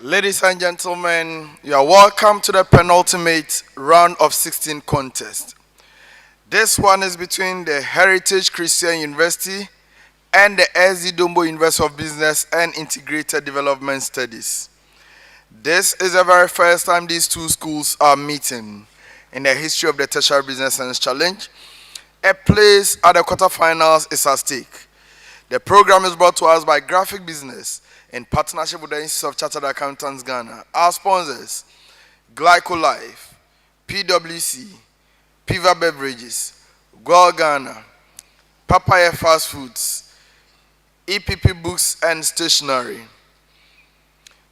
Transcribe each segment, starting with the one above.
Ladies and gentlemen, you are welcome to the penultimate round of 16 contest. This one is between the Heritage Christian University and the SD Dombo University of Business and Integrated Development Studies. This is the very first time these two schools are meeting in the history of the Tertiary Business Science Challenge. A place at the quarterfinals is at stake. The program is brought to us by Graphic Business in partnership with the Institute of Chartered Accountants Ghana. Our sponsors, Glyco Life, PwC, Piva Beverages, Gual Ghana, Papaya Fast Foods, EPP Books and Stationery.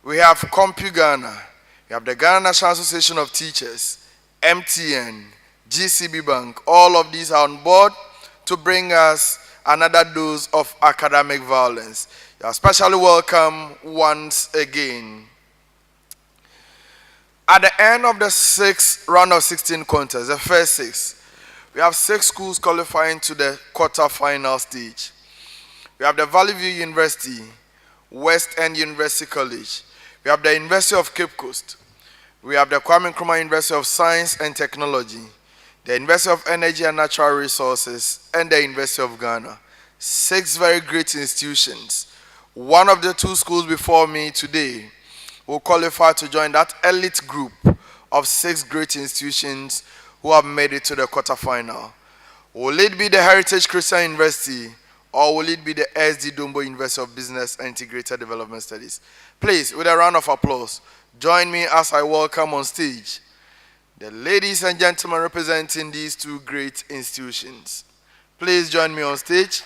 We have Compu Ghana, we have the Ghana National Association of Teachers, MTN, GCB Bank. All of these are on board to bring us another dose of academic violence. You are especially welcome once again. At the end of the sixth round of 16 contests, the first six, we have 6 schools qualifying to the quarter-final stage. We have the Valley View University, West End University College. We have the University of Cape Coast. We have the Kwame Nkrumah University of Science and Technology, the University of Energy and Natural Resources, and the University of Ghana. 6 very great institutions. One of the 2 schools before me today will qualify to join that elite group of 6 great institutions who have made it to the quarterfinal. Will it be the Heritage Christian University or will it be the SD Dombo University of Business and Integrated Development Studies? Please, with a round of applause, join me as I welcome on stage the ladies and gentlemen representing these 2 great institutions. Please join me on stage.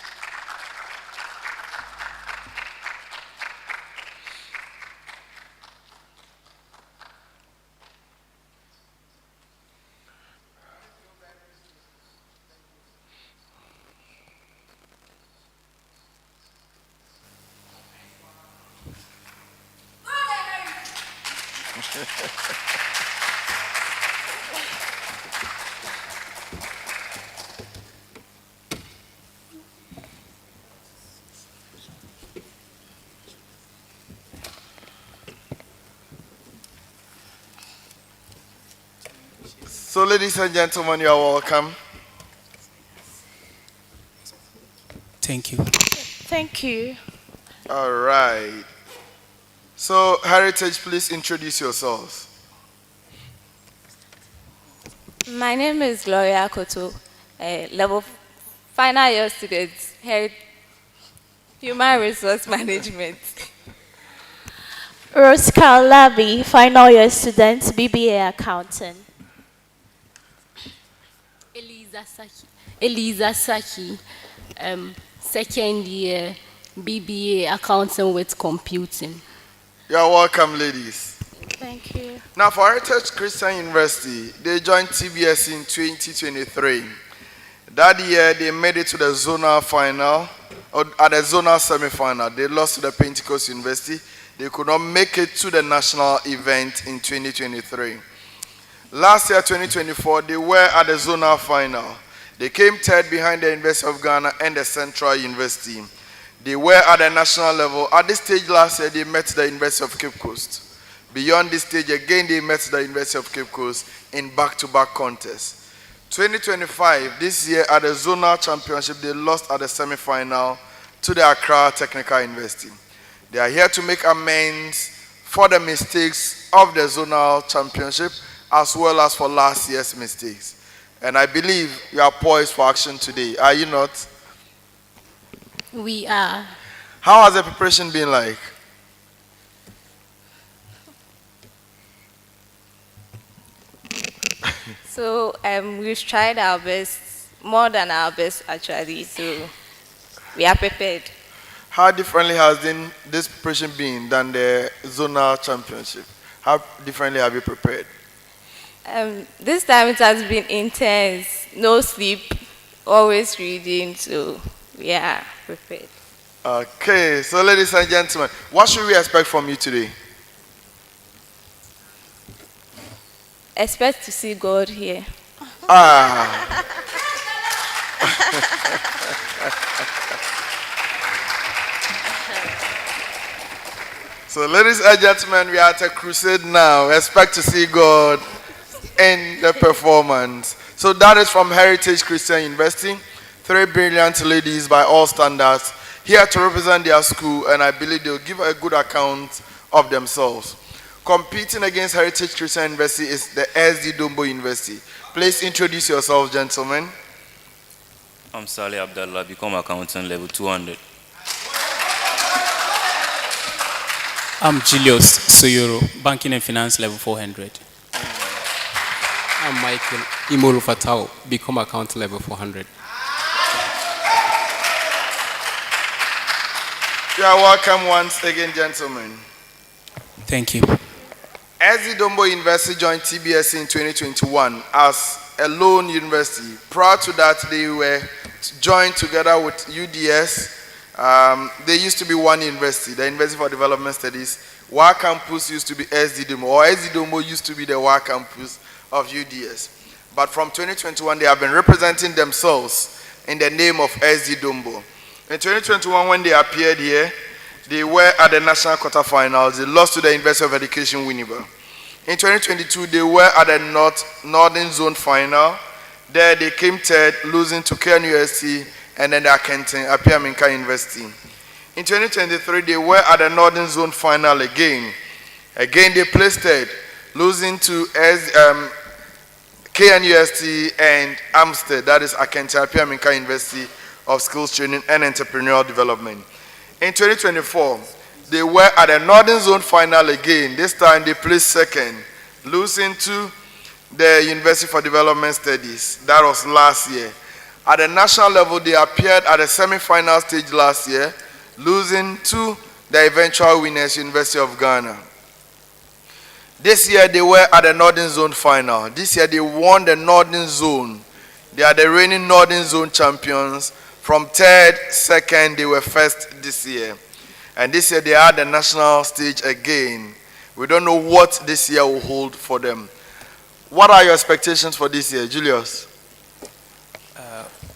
So, ladies and gentlemen, you are welcome. Thank you. Thank you. All right. So, Heritage, please introduce yourselves. My name is Gloria Koto, level final year student, Human Resource Management. Rose Labi, final year student, BBA accountant. Eliza Saki, second year BBA accounting with computing. You are welcome, ladies. Thank you. Now, for Heritage Christian University, they joined TBS in 2023. That year, they made it to the zonal final, or at the zonal semi-final. They lost to the Pentecost University. They could not make it to the national event in 2023. Last year, 2024, they were at the zonal final. They came third behind the University of Ghana and the Central University. They were at the national level. At this stage last year, they met the University of Cape Coast. Beyond this stage, again, they met the University of Cape Coast in back-to-back contests. 2025, this year at the zonal championship, they lost at the semi-final to the Accra Technical University. They are here to make amends for the mistakes of the zonal championship as well as for last year's mistakes. And I believe you are poised for action today. Are you not? We are. How has the preparation been like? So we've tried our best, more than our best actually, so we are prepared. How differently has this preparation been than the zonal championship? How differently have you prepared? This time it has been intense, no sleep, always reading, so we are prepared. Okay, so ladies and gentlemen, what should we expect from you today? Expect to see God here. Ah. So, ladies and gentlemen, we are at a crusade now. Expect to see God in the performance. So, that is from Heritage Christian University. 3 brilliant ladies by all standards here to represent their school, and I believe they'll give a good account of themselves. Competing against Heritage Christian University is the SD Dombo University. Please introduce yourselves, gentlemen. I'm Saleh Abdallah, become accountant level 200. I'm Julius Soyoro, banking and finance level 400. I'm Michael Imoru Fatao, become account level 400. You are welcome once again, gentlemen. Thank you. SD Dombo University joined TBS in 2021 as a lone university. Prior to that, they were joined together with UDS. They used to be one university, the University for Development Studies. WA campus used to be SD Dombo, or SD Dombo used to be the WA campus of UDS. But from 2021, they have been representing themselves in the name of SD Dombo. In 2021, when they appeared here, they were at the national quarterfinals. They lost to the University of Education, Winneba. In 2022, they were at the Northern Zone final. There they came third, losing to KNUST and then the Apiaminka University. In 2023, they were at the Northern Zone final again. Again, they placed third, losing to KNUST and Amstead, that is Apiaminka University of Skills Training and Entrepreneurial Development. In 2024, they were at the Northern Zone final again. This time they placed second, losing to the University for Development Studies. That was last year. At the national level, they appeared at the semi-final stage last year, losing to the eventual winners, University of Ghana. This year, they were at the Northern Zone final. This year, they won the Northern Zone. They are the reigning Northern Zone champions. From third, second, they were first this year. And this year, they are at the national stage again. We don't know what this year will hold for them. What are your expectations for this year, Julius?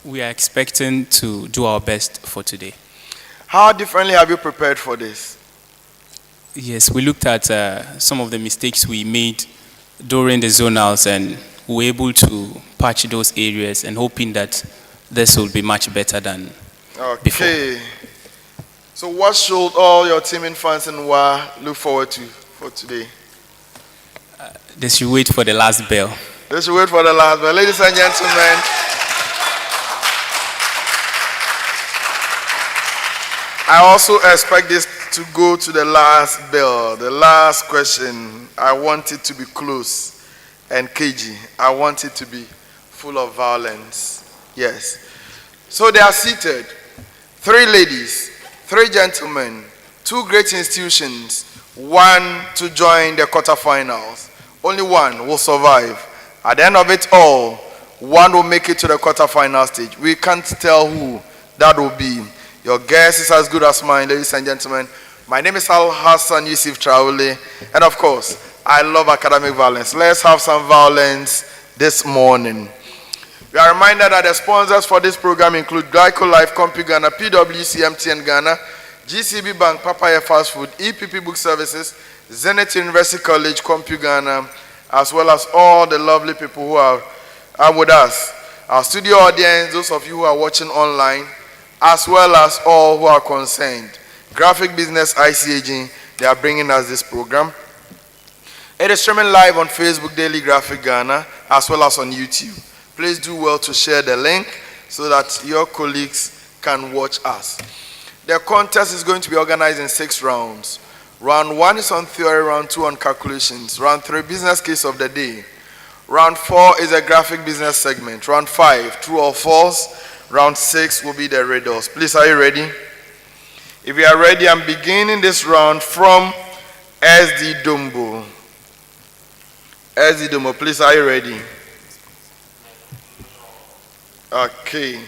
We are expecting to do our best for today. How differently have you prepared for this? Yes, we looked at some of the mistakes we made during the zonals, and we were able to patch those areas and hoping that this will be much better than before. Okay. So what should all your teaming fans in WA look forward to for today? They should wait for the last bell. They should wait for the last bell. Ladies and gentlemen, I also expect this to go to the last bell, the last question. I want it to be close and cagey. I want it to be full of violence. Yes. So they are seated. 3 ladies, 3 gentlemen, 2 great institutions, 1 to join the quarterfinals. Only 1 will survive. At the end of it all, 1 will make it to the quarterfinal stage. We can't tell who that will be. Your guess is as good as mine, ladies and gentlemen. My name is Al Hassan Yusuf Traore, and of course, I love academic violence. Let's have some violence this morning. We are reminded that the sponsors for this program include Glyco Life, CompuGhana, PwC, MTN Ghana, GCB Bank, Papaya Fast Food, EPP Book Services, Zenith University College, CompuGhana, as well as all the lovely people who are with us. Our studio audience, those of you who are watching online, as well as all who are concerned. Graphic Business ICAG, they are bringing us this program. It is streaming live on Facebook Daily Graphic Ghana, as well as on YouTube. Please do well to share the link so that your colleagues can watch us. The contest is going to be organized in 6 rounds. Round 1 is on theory, round 2 on calculations, round 3 business case of the day. Round 4 is a graphic business segment. Round 5, true or false. Round 6 will be the riddles. Please, are you ready? If you are ready, I'm beginning this round from SD Dombo. SD Dombo, please, are you ready? Okay.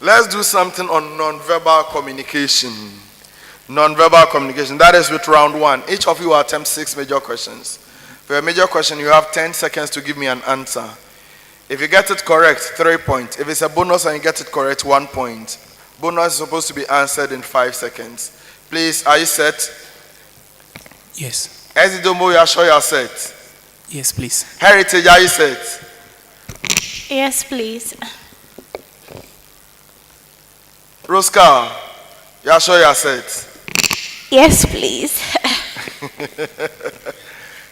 Let's do something on non-verbal communication. Non-verbal communication, that is with round 1. Each of you will attempt 6 major questions. For a major question, you have 10 seconds to give me an answer. If you get it correct, 3 points. If it's a bonus and you get it correct, 1 point. Bonus is supposed to be answered in 5 seconds. Please, are you set? Yes. Ezidomo, you are sure you are set? Yes, please. Heritage, are you set? Yes, please. Roscar, you are sure you are set? Yes, please.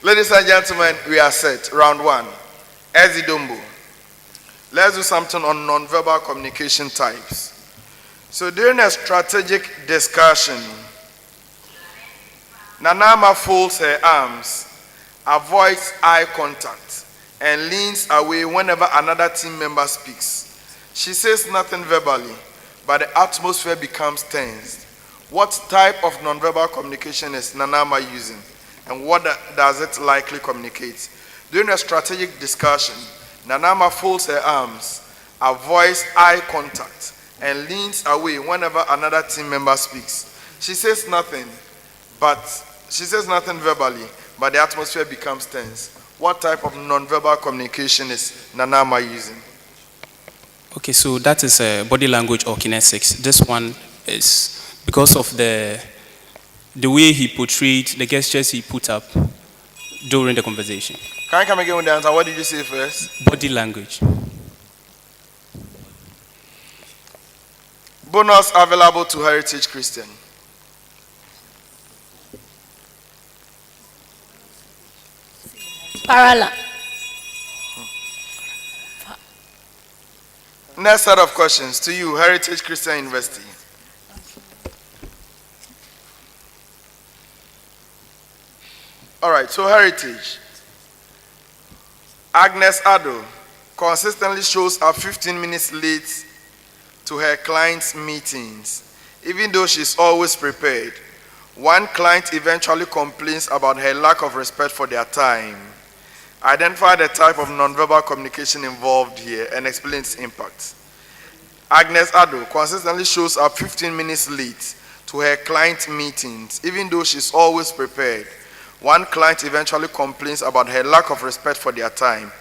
Ladies and gentlemen, we are set. Round 1. Ezidombo. Let's do something on non-verbal communication types. So during a strategic discussion, Nanama folds her arms, avoids eye contact, and leans away whenever another team member speaks. She says nothing verbally, but the atmosphere becomes tense. What type of nonverbal communication is Nanama using, and what does it likely communicate? During a strategic discussion, Nanama folds her arms, avoids eye contact, and leans away whenever another team member speaks. She says nothing verbally, but the atmosphere becomes tense. What type of nonverbal communication is Nanama using? Okay, so that is body language or kinesics. This one is because of the way he portrayed, the gestures he put up during the conversation. Can I come again with the answer? What did you say first? Body language. Bonus available to Heritage Christian. Parallel. Next set of questions to you, Heritage Christian University. All right, so Heritage. Agnes Addo consistently shows up 15 minutes late to her clients' meetings, even though she's always prepared. One client eventually complains about her lack of respect for their time. Identify the type of nonverbal communication involved here and explain its impact. Agnes Addo consistently shows up 15 minutes late to her client meetings, even though she's always prepared. One client eventually complains about her lack of respect for their time.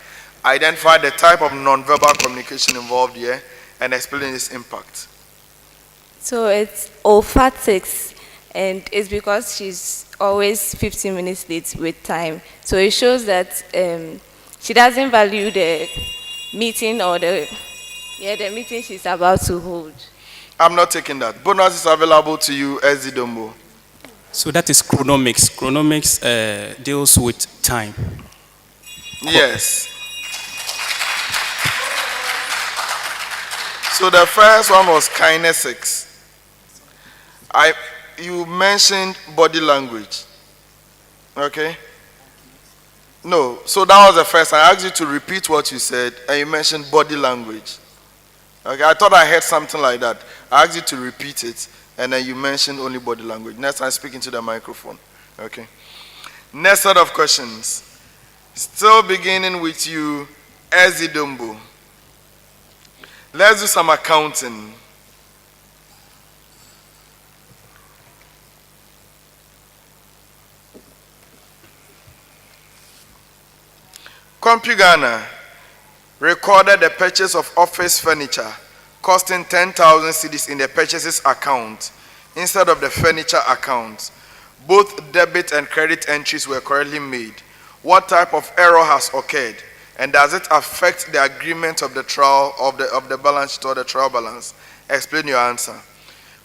Identify the type of nonverbal communication involved here and explain its impact. So it's olfactics, and it's because she's always 15 minutes late with time. So it shows that she doesn't value the meeting or the meeting she's about to hold. I'm not taking that. Bonus is available to you, Ezidombo. So that is chronomics. Chronomics deals with time. Yes. So the first one was kinesics. You mentioned body language. Okay? No, so that was the first. I asked you to repeat what you said, and you mentioned body language. Okay, I thought I heard something like that. I asked you to repeat it, and then you mentioned only body language. Next time, speak into the microphone. Okay. Next set of questions. Still beginning with you, Ezidombo. Let's do some accounting. CompuGhana recorded the purchase of office furniture costing 10,000 cedis in the purchases account instead of the furniture account. Both debit and credit entries were correctly made. What type of error has occurred, and does it affect the agreement of the trial of the balance sheet or the trial balance? Explain your answer.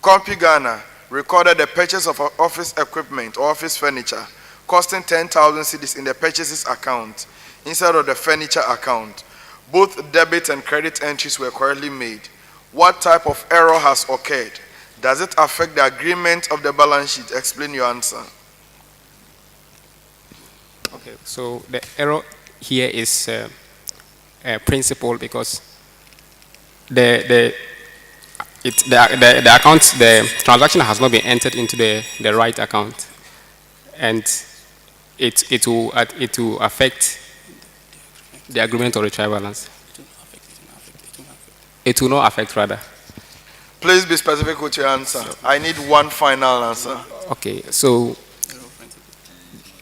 CompuGhana recorded the purchase of office equipment or office furniture costing 10,000 cedis in the purchases account instead of the furniture account. Both debit and credit entries were correctly made. What type of error has occurred? Does it affect the agreement of the balance sheet? Explain your answer. Okay, so the error here is principle, because the account, the transaction has not been entered into the right account, and it will affect the agreement of the trial balance. It will not affect, rather. Please be specific with your answer. I need one final answer. Okay, so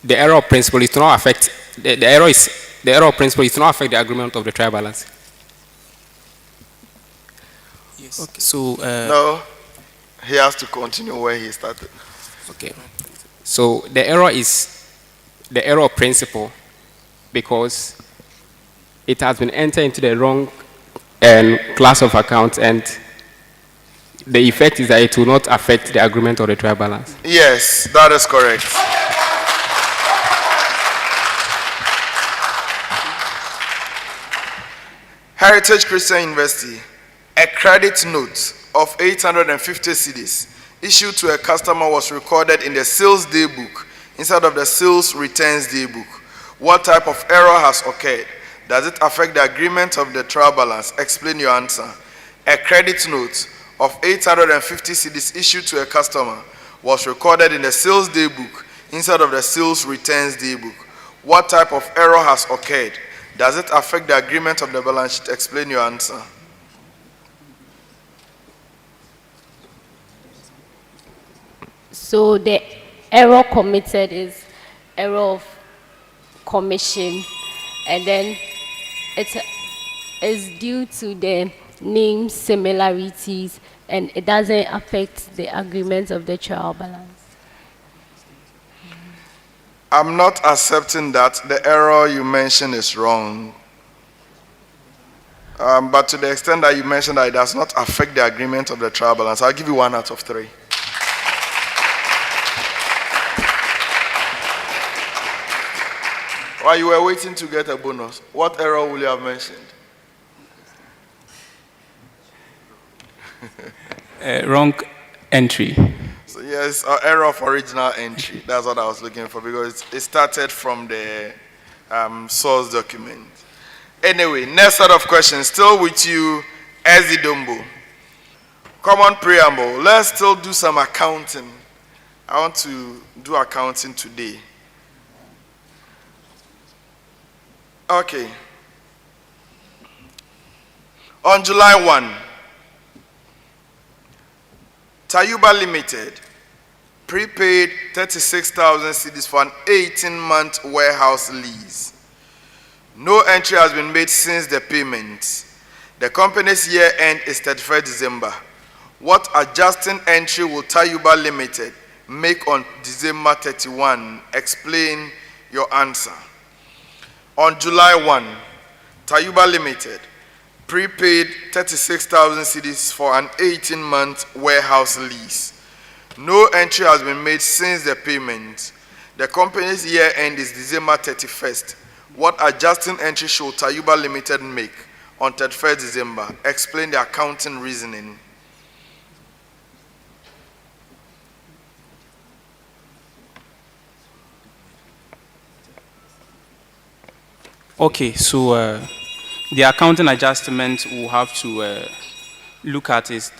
the error of principle is to not affect the error of principle is to not affect the agreement of the trial balance. Yes. Okay. So, No, he has to continue where he started. Okay. So the error is the error of principle because it has been entered into the wrong class of accounts, and the effect is that it will not affect the agreement or the trial balance. Yes, that is correct. Heritage Christian University, a credit note of 850 cedis issued to a customer was recorded in the sales day book instead of the sales returns day book. What type of error has occurred? Does it affect the agreement of the trial balance? Explain your answer. A credit note of 850 cedis issued to a customer was recorded in the sales day book instead of the sales returns day book. What type of error has occurred? Does it affect the agreement of the balance sheet? Explain your answer. So the error committed is error of commission, and then it is due to the name similarities, and it doesn't affect the agreement of the trial balance. I'm not accepting that the error you mentioned is wrong. But to the extent that you mentioned that it does not affect the agreement of the trial balance, I'll give you 1 out of 3. While you were waiting to get a bonus, what error will you have mentioned? Wrong entry. So yes, error of original entry. That's what I was looking for because it started from the source document. Anyway, next set of questions. Still with you, Ezidombo. Common preamble. Let's still do some accounting. I want to do accounting today. Okay. On July 1, Tayuba Limited prepaid 36,000 cedis for an 18-month warehouse lease. No entry has been made since the payment. The company's year end is 31st December. What adjusting entry will Tayuba Limited make on December 31? Explain your answer. On July 1, Tayuba Limited prepaid 36,000 cedis for an 18-month warehouse lease. No entry has been made since the payment. The company's year end is December 31st. What adjusting entry should Tayuba Limited make on 31st December? Explain the accounting reasoning. Okay, so the accounting adjustment we'll have to look at is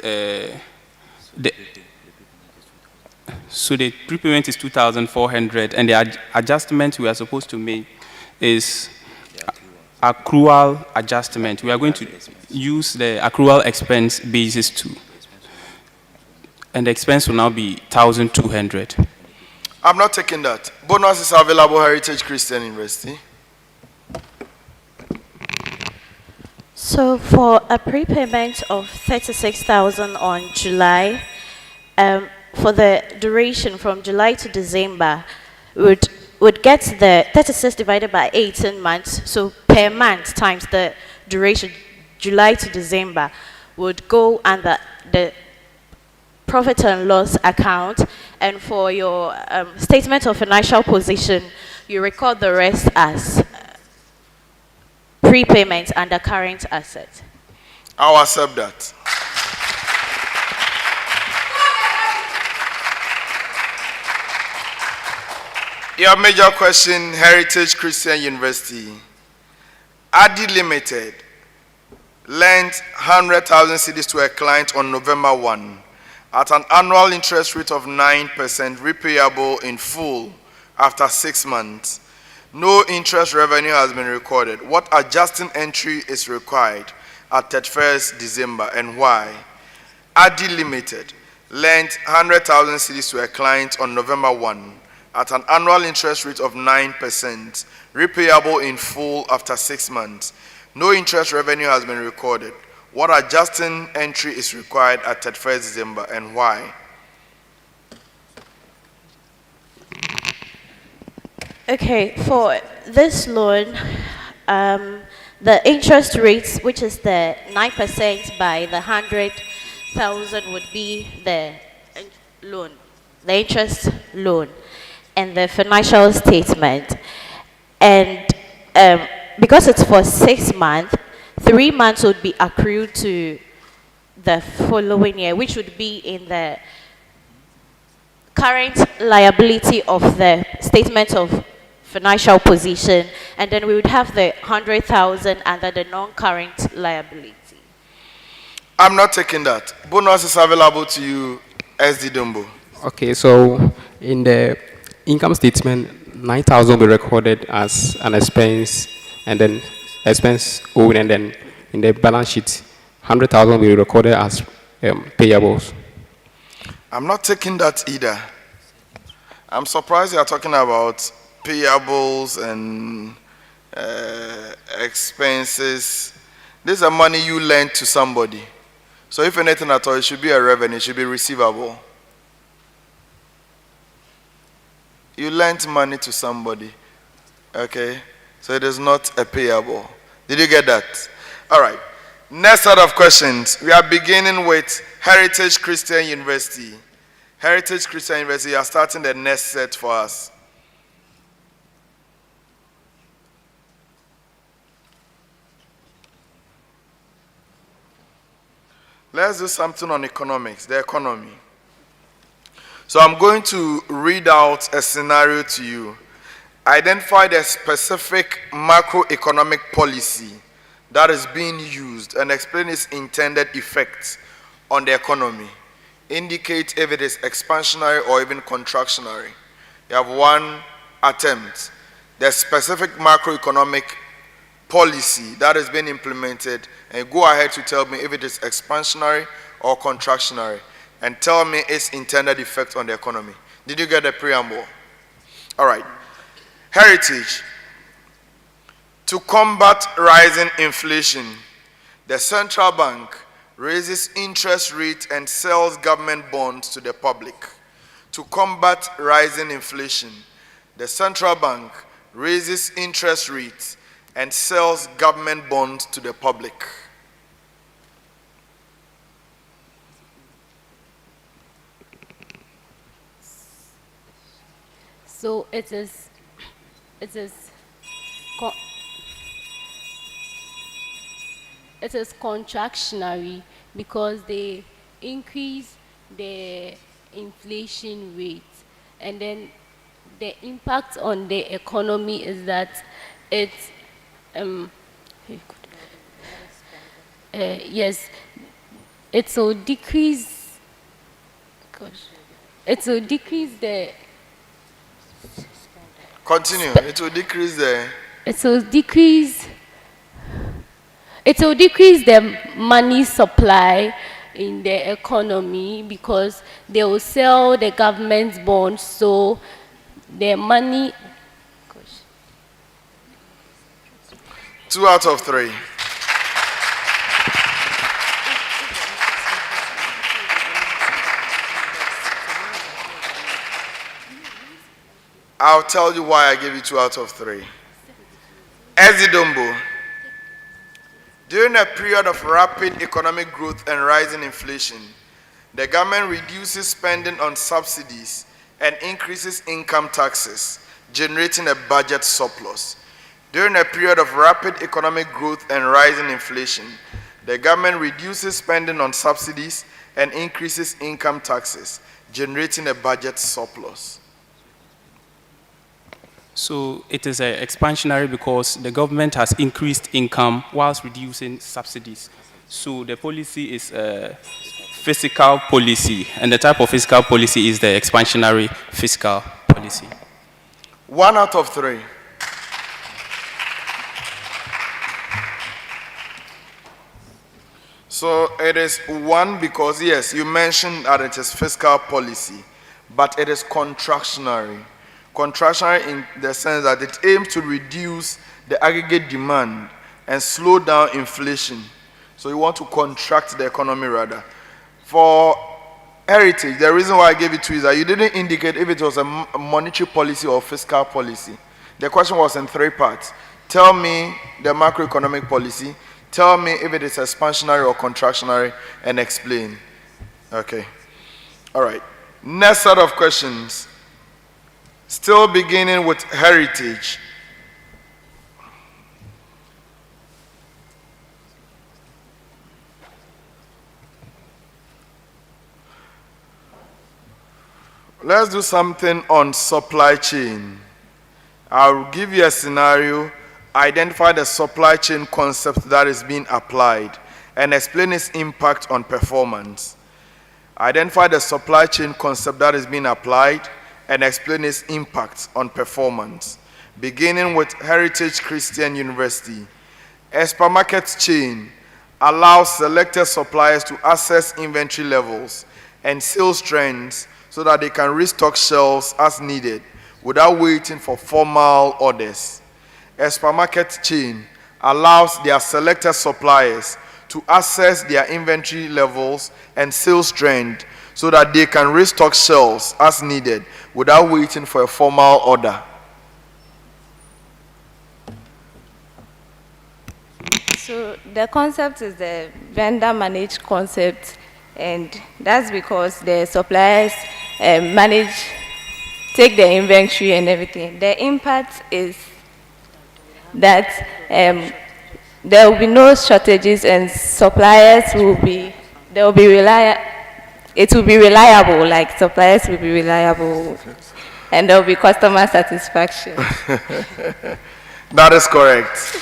so the prepayment is 2,400, and the adjustment we are supposed to make is accrual adjustment. We are going to use the accrual expense basis too, and the expense will now be 1,200. I'm not taking that. Bonus is available, Heritage Christian University. So for a prepayment of 36,000 on July, for the duration from July to December, would get the 36 divided by 18 months. So per month times the duration, July to December, would go under the profit and loss account. And for your statement of financial position, you record the rest as prepayment under current asset. I'll accept that. Your major question, Heritage Christian University. Adi Limited lent 100,000 cedis to a client on November 1 at an annual interest rate of 9%, repayable in full after 6 months. No interest revenue has been recorded. What adjusting entry is required at 31st December and why? Adi Limited lent 100,000 cedis to a client on November 1 at an annual interest rate of 9%, repayable in full after 6 months. No interest revenue has been recorded. What adjusting entry is required at 31st December and why? Okay, for this loan, the interest rates, which is the 9% by the 100,000, would be the loan, the interest loan, and the financial statement. And because it's for 6 months, 3 months would be accrued to the following year, which would be in the current liability of the statement of financial position, and then we would have the 100,000 under the non-current liability. I'm not taking that. Bonus is available to you, SD Dumbo. Okay, so in the income statement, 9,000 will be recorded as an expense, and then expense owed, and then in the balance sheet, 100,000 will be recorded as payables. I'm not taking that either. I'm surprised you are talking about payables and expenses. These are money you lend to somebody. So if anything at all, it should be a revenue, it should be receivable. You lent money to somebody, okay? So it is not a payable. Did you get that? All right. Next set of questions. We are beginning with Heritage Christian University. Heritage Christian University, you are starting the next set for us. Let's do something on economics, the economy. So I'm going to read out a scenario to you. Identify the specific macroeconomic policy that is being used and explain its intended effects on the economy. Indicate if it is expansionary or even contractionary. You have one attempt. The specific macroeconomic policy that is being implemented, and go ahead to tell me if it is expansionary or contractionary, and tell me its intended effect on the economy. Did you get the preamble? All right. Heritage. To combat rising inflation, the central bank raises interest rate and sells government bonds to the public. To combat rising inflation, the central bank raises interest rates and sells government bonds to the public. So it is contractionary because they increase the inflation rate, and then the impact on the economy is that it's yes, it will decrease. It will decrease the. Continue. It will decrease the. It will decrease. It will decrease the money supply in the economy because they will sell the government's bonds, so the money. 2 out of 3. I'll tell you why I gave you 2 out of 3. Ezidombo. During a period of rapid economic growth and rising inflation, the government reduces spending on subsidies and increases income taxes, generating a budget surplus. During a period of rapid economic growth and rising inflation, the government reduces spending on subsidies and increases income taxes, generating a budget surplus. So it is expansionary because the government has increased income whilst reducing subsidies. So the policy is a fiscal policy, and the type of fiscal policy is the expansionary fiscal policy. 1 out of 3. So it is 1 because, yes, you mentioned that it is fiscal policy, but it is contractionary. Contractionary in the sense that it aims to reduce the aggregate demand and slow down inflation. So you want to contract the economy rather. For heritage, the reason why I gave it to you is that you didn't indicate if it was a monetary policy or fiscal policy. The question was in 3 parts. Tell me the macroeconomic policy, tell me if it is expansionary or contractionary, and explain. Okay. All right. Next set of questions. Still beginning with heritage. Let's do something on supply chain. I'll give you a scenario, identify the supply chain concept that is being applied, and explain its impact on performance. Identify the supply chain concept that is being applied, and explain its impact on performance. Beginning with Heritage Christian University. A supermarket chain allows selected suppliers to assess inventory levels and sales trends so that they can restock shelves as needed without waiting for formal orders. A supermarket chain allows their selected suppliers to assess their inventory levels and sales trend so that they can restock shelves as needed without waiting for a formal order. So the concept is the vendor managed concept, and that's because the suppliers take the inventory and everything. The impact is that there will be no shortages and suppliers will be, it will be reliable, like suppliers will be reliable, and there will be customer satisfaction. That is correct.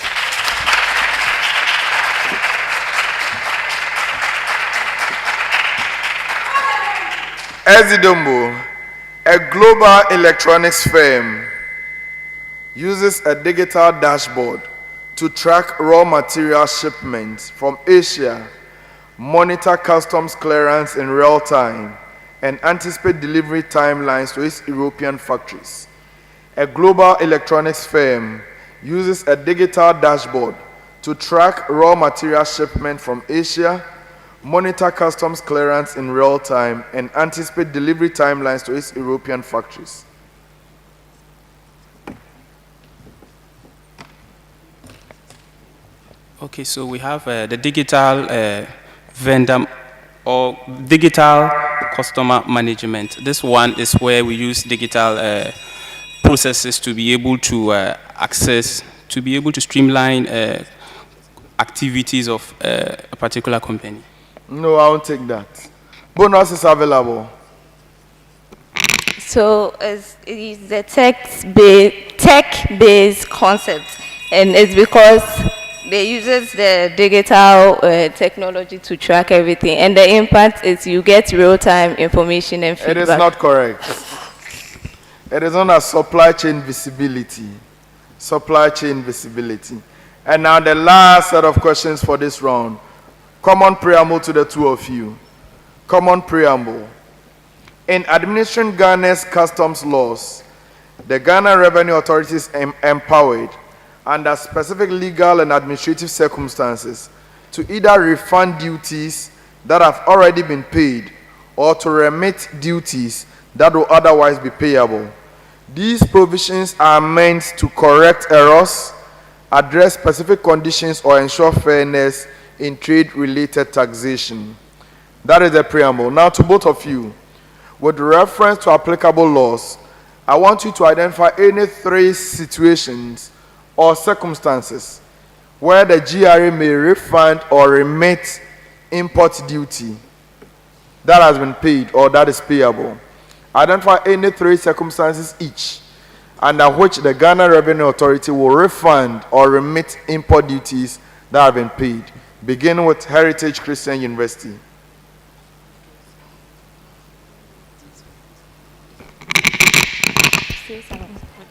Ezidombo, a global electronics firm, uses a digital dashboard to track raw material shipments from Asia, monitor customs clearance in real time, and anticipate delivery timelines to its European factories. A global electronics firm uses a digital dashboard to track raw material shipment from Asia, monitor customs clearance in real time, and anticipate delivery timelines to its European factories. Okay, so we have the digital vendor or digital customer management. This one is where we use digital processes to be able to to be able to streamline activities of a particular company. No, I won't take that. Bonus is available. So it is the tech-based concept, and it's because they uses the digital technology to track everything, and the impact is you get real-time information and feedback. It is not correct. It is on a supply chain visibility. Supply chain visibility. And now the last set of questions for this round. Common preamble to the two of you. Common preamble. In administering Ghana's customs laws, the Ghana Revenue Authority is empowered under specific legal and administrative circumstances to either refund duties that have already been paid or to remit duties that will otherwise be payable. These provisions are meant to correct errors, address specific conditions, or ensure fairness in trade-related taxation. That is the preamble. Now to both of you, with reference to applicable laws, I want you to identify any 3 situations or circumstances where the GRA may refund or remit import duty that has been paid or that is payable. Identify any 3 circumstances each under which the Ghana Revenue Authority will refund or remit import duties that have been paid. Beginning with Heritage Christian University.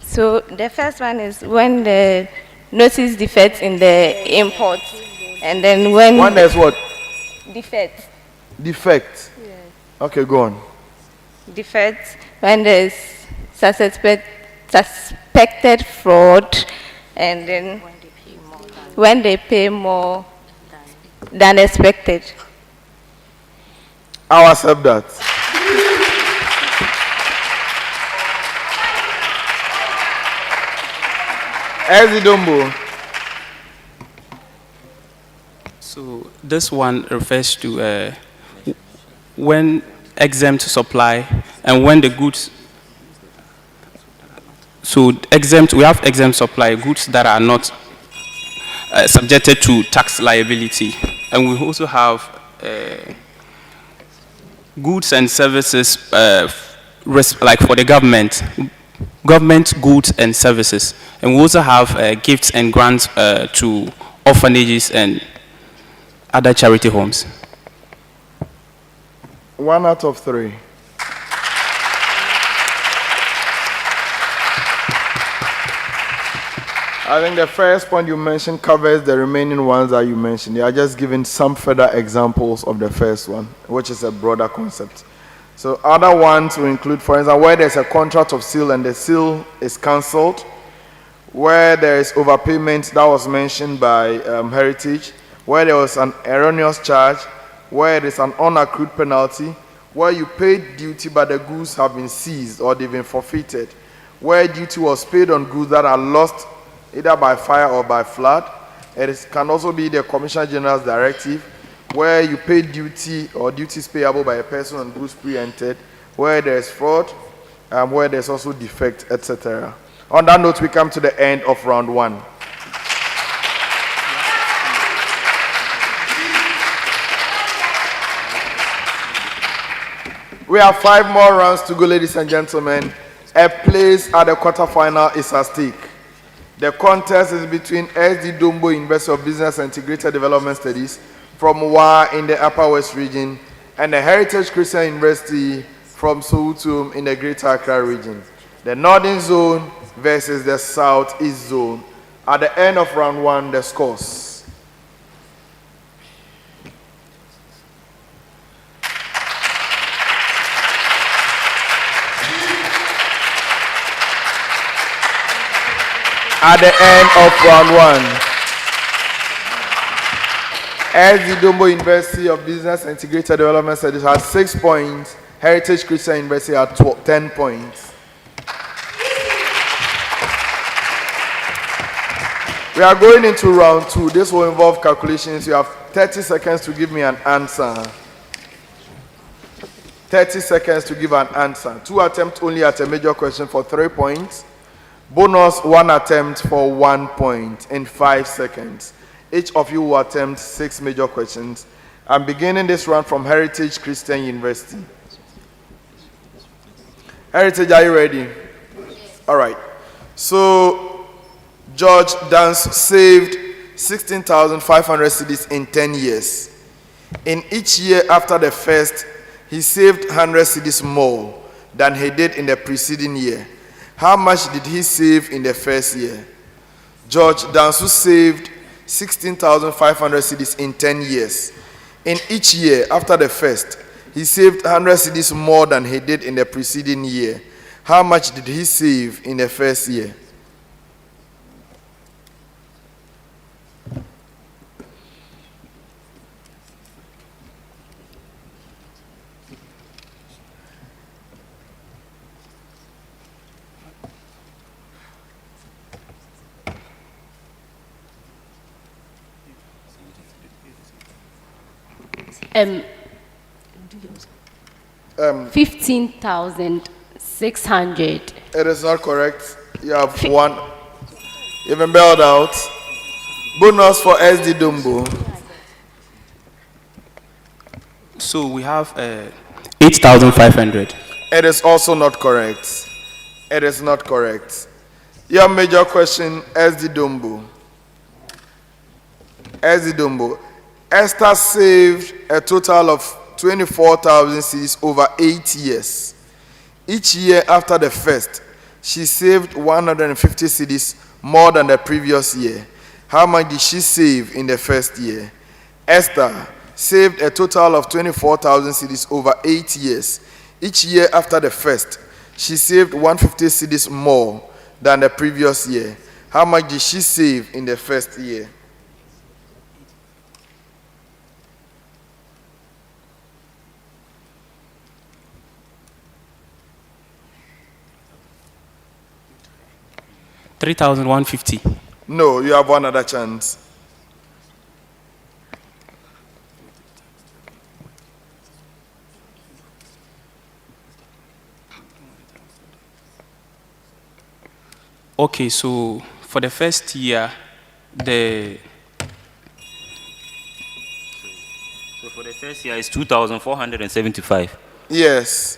So the first one is when the notice defects in the import, and then when there's what? Defects. Defect. Yes. Okay, go on. Defects when there's suspected fraud, and then when they pay more than expected. I'll accept that. Ezidombo. So this one refers to when exempt supply and when the goods. So exempt, we have exempt supply goods that are not subjected to tax liability, and we also have goods and services like for the government goods and services, and we also have gifts and grants to orphanages and other charity homes. 1 out of 3. I think the first point you mentioned covers the remaining ones that you mentioned. You are just giving some further examples of the first one, which is a broader concept. So other ones will include, for instance, where there's a contract of sale and the sale is cancelled, where there is overpayment that was mentioned by Heritage, where there was an erroneous charge, where it is an unaccrued penalty, where you paid duty but the goods have been seized or they've been forfeited, where duty was paid on goods that are lost either by fire or by flood. Can also be the Commissioner General's directive, where you pay duty or duties payable by a person on goods pre-entered, where there is fraud, where there's also defect, etc. On that note, we come to the end of round 1. We have 5 more rounds to go, ladies and gentlemen. A place at the quarterfinal is at stake. The contest is between SD Dombo University of Business and Integrated Development Studies from WA in the Upper West region and the Heritage Christian University from Soweto in the Greater Accra region. The Northern Zone versus the Southeast Zone. At the end of round 1, the scores. At the end of round 1, SD Dombo University of Business and Integrated Development Studies has 6 points. Heritage Christian University has 10 points. We are going into round 2. This will involve calculations. You have 30 seconds to give me an answer. 30 seconds to give an answer. 2 attempts only at a major question for 3 points. Bonus 1 attempt for 1 point in 5 seconds. Each of you will attempt 6 major questions. I'm beginning this round from Heritage Christian University. Heritage, are you ready? All right. So, George Dance saved 16,500 cedis in 10 years. In each year after the first, he saved 100 cedis more than he did in the preceding year. How much did he save in the first year? George Dansu saved 16,500 cedis in 10 years. In each year after the first, he saved 100 cedis more than he did in the preceding year. How much did he save in the first year? Um, 15,600. It is not correct. You have 1. You've been bailed out. Bonus for SD Dombo. So we have 8,500. It is also not correct. It is not correct. Your major question, SD Dombo. SD Dombo. Esther saved a total of 24,000 cedis over 8 years. Each year after the first, she saved 150 cedis more than the previous year. How much did she save in the first year? Esther saved a total of 24,000 cedis over 8 years. Each year after the first, she saved 150 cedis more than the previous year. How much did she save in the first year? 3,150. No, you have one other chance. Okay, so for the first year, So for the first year, it's 2,475. Yes.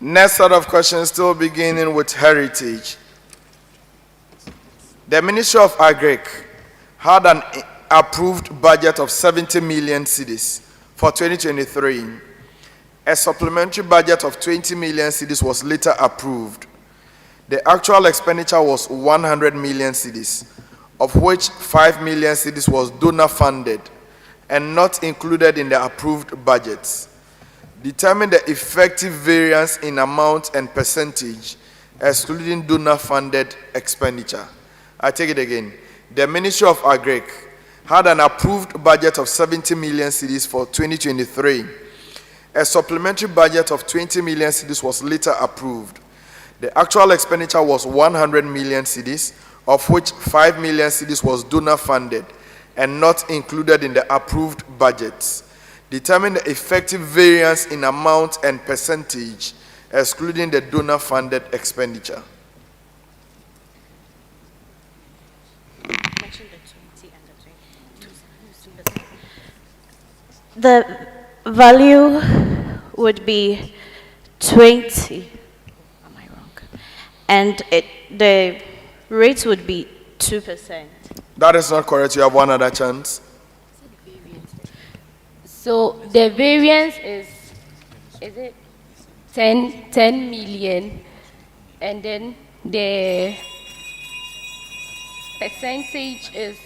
Next set of questions, still beginning with heritage. The Ministry of Agric had an approved budget of 70 million cedis for 2023. A supplementary budget of 20 million cedis was later approved. The actual expenditure was 100 million cedis, of which 5 million cedis was donor funded and not included in the approved budgets. Determine the effective variance in amount and percentage, excluding donor funded expenditure. I take it again. The Ministry of Agric had an approved budget of 70 million cedis for 2023. A supplementary budget of 20 million cedis was later approved. The actual expenditure was 100 million cedis, of which 5 million cedis was donor funded and not included in the approved budgets. Determine the effective variance in amount and percentage, excluding the donor funded expenditure. The value would be 20. Am I wrong? And the rate would be 2%. That is not correct. You have one other chance. So the variance is it 10 million, and then the percentage is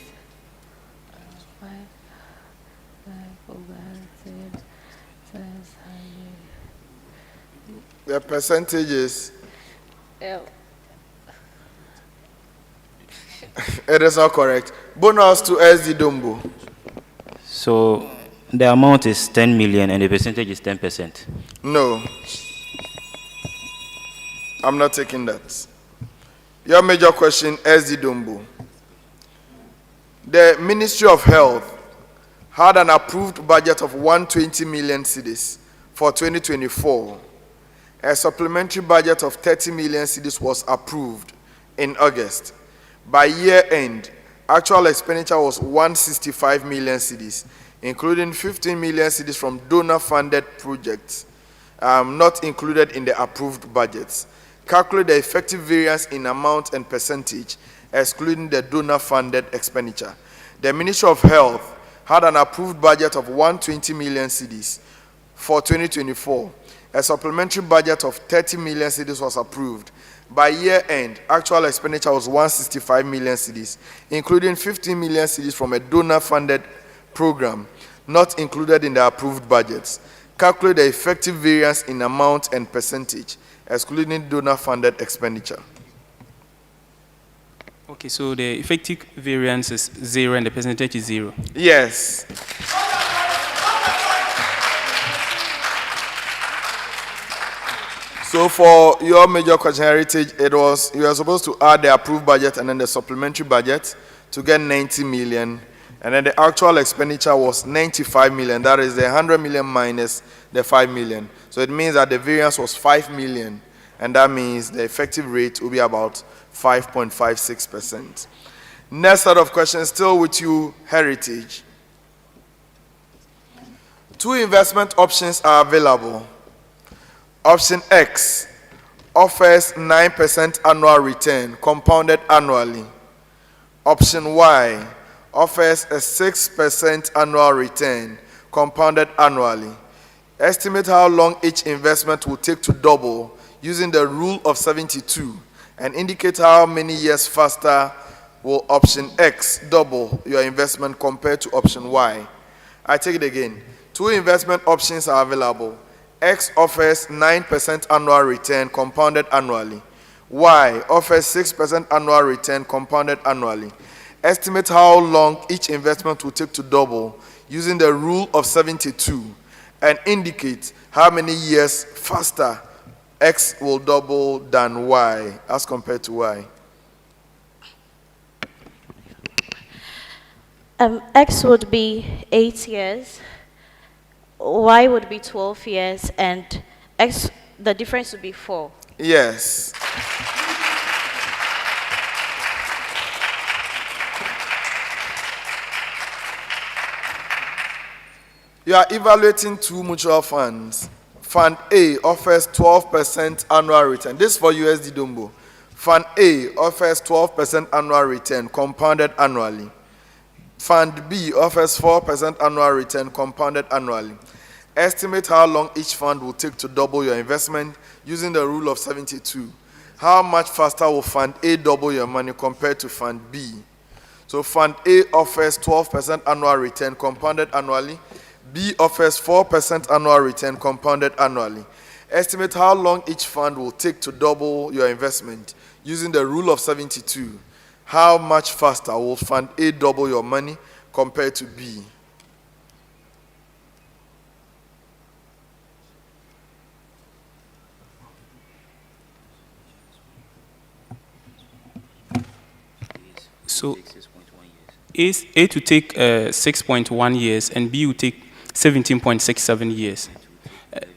5 over 10 times 100. The percentage is, it is not correct. Bonus to SD Dumbo. So the amount is 10 million and the percentage is 10%. No. I'm not taking that. Your major question, SD Dumbo. The Ministry of Health had an approved budget of 120 million cedis for 2024. A supplementary budget of 30 million cedis was approved in August. By year end, actual expenditure was 165 million cedis, including 15 million cedis from donor-funded projects, not included in the approved budgets. Calculate the effective variance in amount and percentage, excluding the donor-funded expenditure. The Ministry of Health had an approved budget of 120 million cedis for 2024. A supplementary budget of 30 million cedis was approved. By year end, actual expenditure was 165 million cedis, including 15 million cedis from a donor-funded program, not included in the approved budgets. Calculate the effective variance in amount and percentage, excluding donor-funded expenditure. Okay, so the effective variance is 0 and the percentage is 0. Yes. So for your major question, heritage, it was, you are supposed to add the approved budget and then the supplementary budget to get 90 million. And then the actual expenditure was 95 million. That is the 100 million minus the 5 million. So it means that the variance was 5 million. And that means the effective rate will be about 5.56%. Next set of questions, still with you, heritage. Two investment options are available. Option X offers 9% annual return, compounded annually. Option Y offers a 6% annual return, compounded annually. Estimate how long each investment will take to double using the rule of 72 and indicate how many years faster will option X double your investment compared to option Y. I take it again. Two investment options are available. X offers 9% annual return compounded annually. Y offers 6% annual return compounded annually. Estimate how long each investment will take to double using the rule of 72 and indicate how many years faster X will double than Y as compared to Y? X would be 8 years, Y would be 12 years, and X, the difference would be 4. Yes. You are evaluating two mutual funds. Fund A offers 12% annual return. This is for USD Dumbo. Fund A offers 12% annual return compounded annually. Fund B offers 4% annual return compounded annually. Estimate how long each fund will take to double your investment using the rule of 72. How much faster will Fund A double your money compared to Fund B? So Fund A offers 12% annual return compounded annually. B offers 4% annual return compounded annually. Estimate how long each fund will take to double your investment using the rule of 72. How much faster will Fund A double your money compared to B? So A to take 6.1 years and B will take 17.67 years.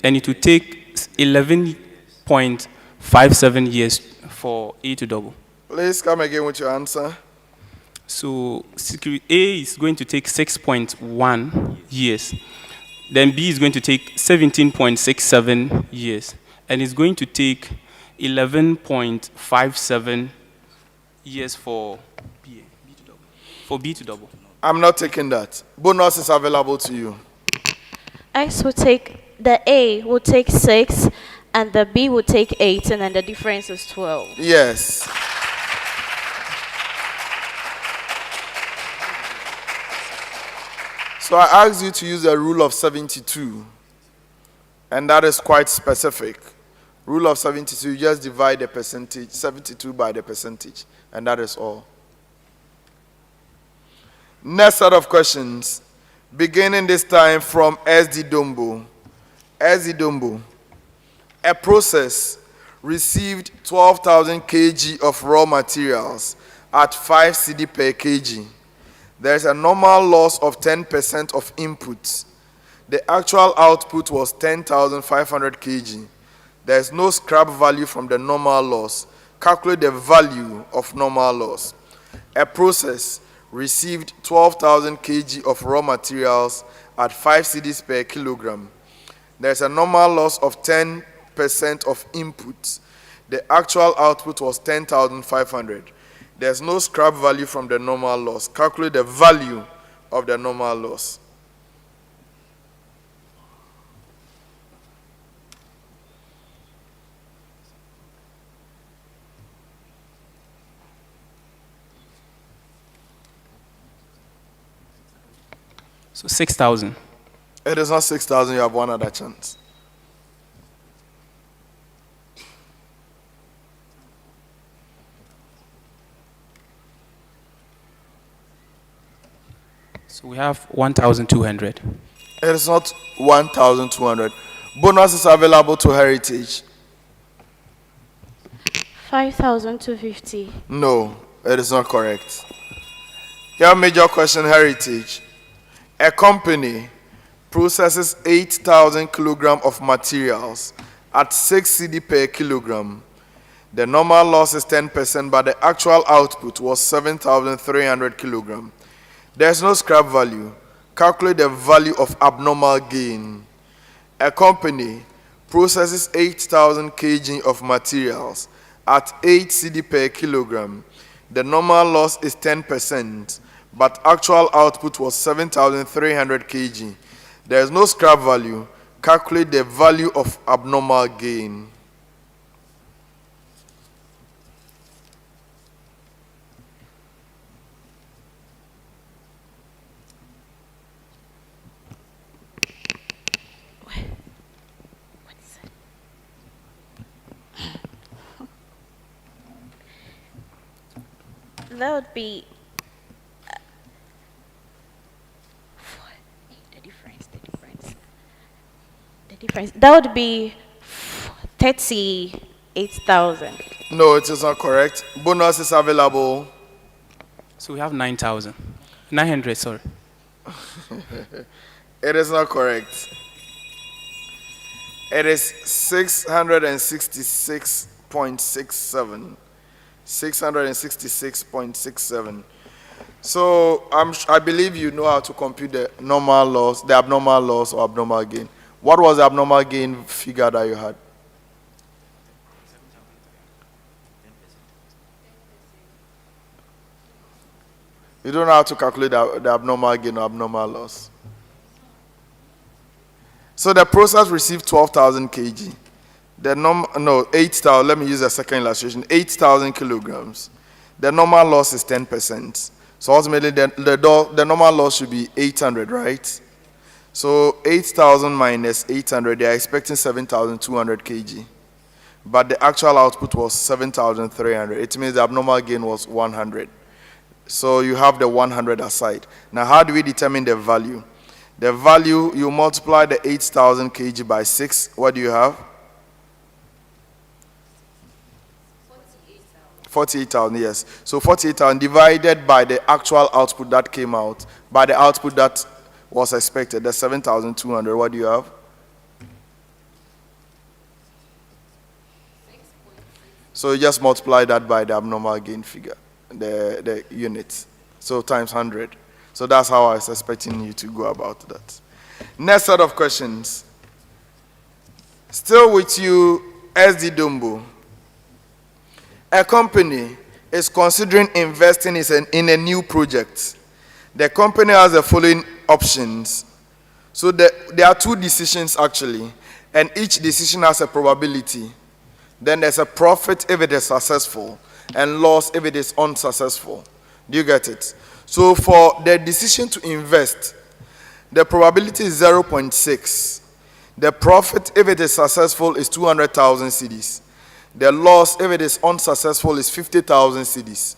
And it will take 11.57 years for A to double. Please come again with your answer. So A is going to take 6.1 years. Then B is going to take 17.67 years. And it's going to take 11.57 years for B to double. I'm not taking that. Bonus is available to you. X will take, the A will take 6, and the B will take 8, and then the difference is 12. Yes. So I asked you to use the rule of 72, and that is quite specific. Rule of 72, you just divide the percentage, 72 by the percentage, and that is all. Next set of questions, beginning this time from SD Dumbo. SD Dumbo, a process received 12,000 kg of raw materials at 5 cedi per kg. There is a normal loss of 10% of inputs. The actual output was 10,500 kg. There is no scrap value from the normal loss. Calculate the value of normal loss. A process received 12,000 kg of raw materials at 5 cedis per kilogram. There is a normal loss of 10% of inputs. The actual output was 10,500. There's no scrap value from the normal loss. Calculate the value of the normal loss. So 6,000. It is not 6,000, you have one other chance. So we have 1,200. It is not 1,200. Bonus is available to Heritage. 5,250. No, it is not correct. Your major question, Heritage. A company processes 8,000 kilograms of materials at 6 cedi per kilogram. The normal loss is 10%, but the actual output was 7,300 kilograms. There is no scrap value. Calculate the value of abnormal gain. A company processes 8,000 kg of materials at 8 cedi per kilogram. The normal loss is 10%, but actual output was 7,300 kg. There is no scrap value. Calculate the value of abnormal gain. That would be the That would be 38,000. No, it is not correct. Bonus is available. So we have 9,000. 900, sorry. It is not correct. It is 666.67. 666.67. So I believe you know how to compute the normal loss, the abnormal loss or abnormal gain. What was the abnormal gain figure that you had? You don't know how to calculate the abnormal gain or abnormal loss. So the process received 12,000 kg. No, 8,000. Let me use a second illustration. 8,000 kilograms. The normal loss is 10%. So ultimately, the normal loss should be 800, right? So 8,000 minus 800, they are expecting 7,200 kg. But the actual output was 7,300. It means the abnormal gain was 100. So you have the 100 aside. Now, how do we determine the value? The value, you multiply the 8,000 kg by 6. What do you have? 48,000, yes. So 48,000 divided by the actual output that came out, by the output that was expected, the 7,200. What do you have? So you just multiply that by the abnormal gain figure, the units. So times 100. So that's how I was expecting you to go about that. Next set of questions. Still with you, SD Dumbo. A company is considering investing in a new project. The company has the following options. So there are two decisions actually, and each decision has a probability. Then there's a profit if it is successful, and loss if it is unsuccessful. Do you get it? So for the decision to invest, the probability is 0.6. The profit if it is successful is 200,000 cedis. The loss if it is unsuccessful is 50,000 cedis.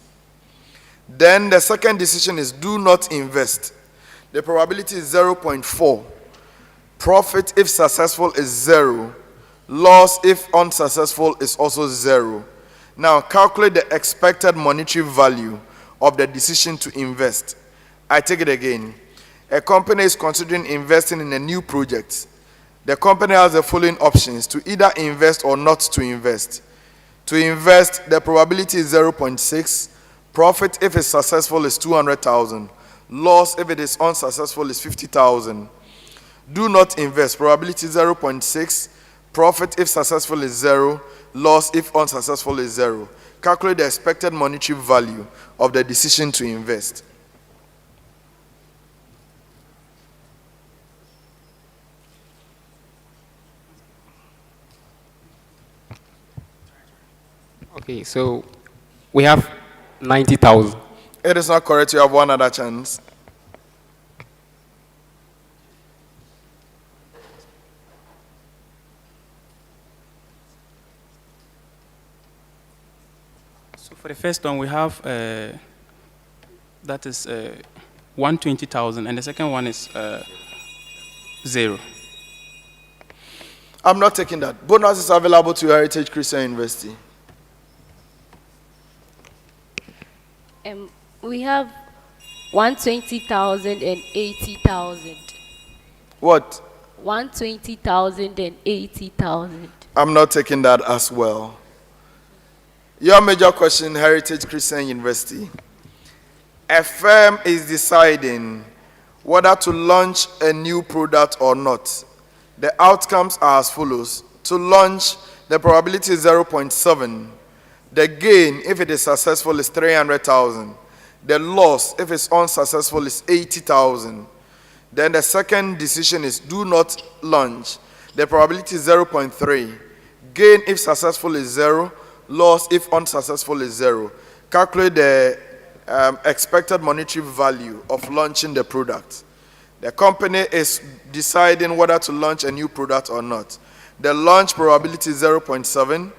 Then the second decision is do not invest. The probability is 0.4. Profit if successful is 0. Loss if unsuccessful is also 0. Now calculate the expected monetary value of the decision to invest. I take it again. A company is considering investing in a new project. The company has the following options: to either invest or not to invest. To invest, the probability is 0.6. Profit if it's successful is 200,000. Loss if it is unsuccessful is 50,000. Do not invest. Probability 0.6. Profit if successful is 0. Loss if unsuccessful is 0. Calculate the expected monetary value of the decision to invest. Okay, so we have 90,000. It is not correct. You have one other chance. So for the first one, we have that is 120,000, and the second one is 0. I'm not taking that. Bonus is available to Heritage Christian University. We have 120,000 and 80,000. What? 120,000 and 80,000. I'm not taking that as well. Your major question, Heritage Christian University. A firm is deciding whether to launch a new product or not. The outcomes are as follows. To launch, the probability is 0.7. The gain, if it is successful, is 300,000. The loss, if it's unsuccessful, is 80,000. Then the second decision is do not launch. The probability is 0.3. Gain, if successful, is 0. Loss, if unsuccessful, is 0. Calculate the expected monetary value of launching the product. The company is deciding whether to launch a new product or not. The launch probability is 0.7.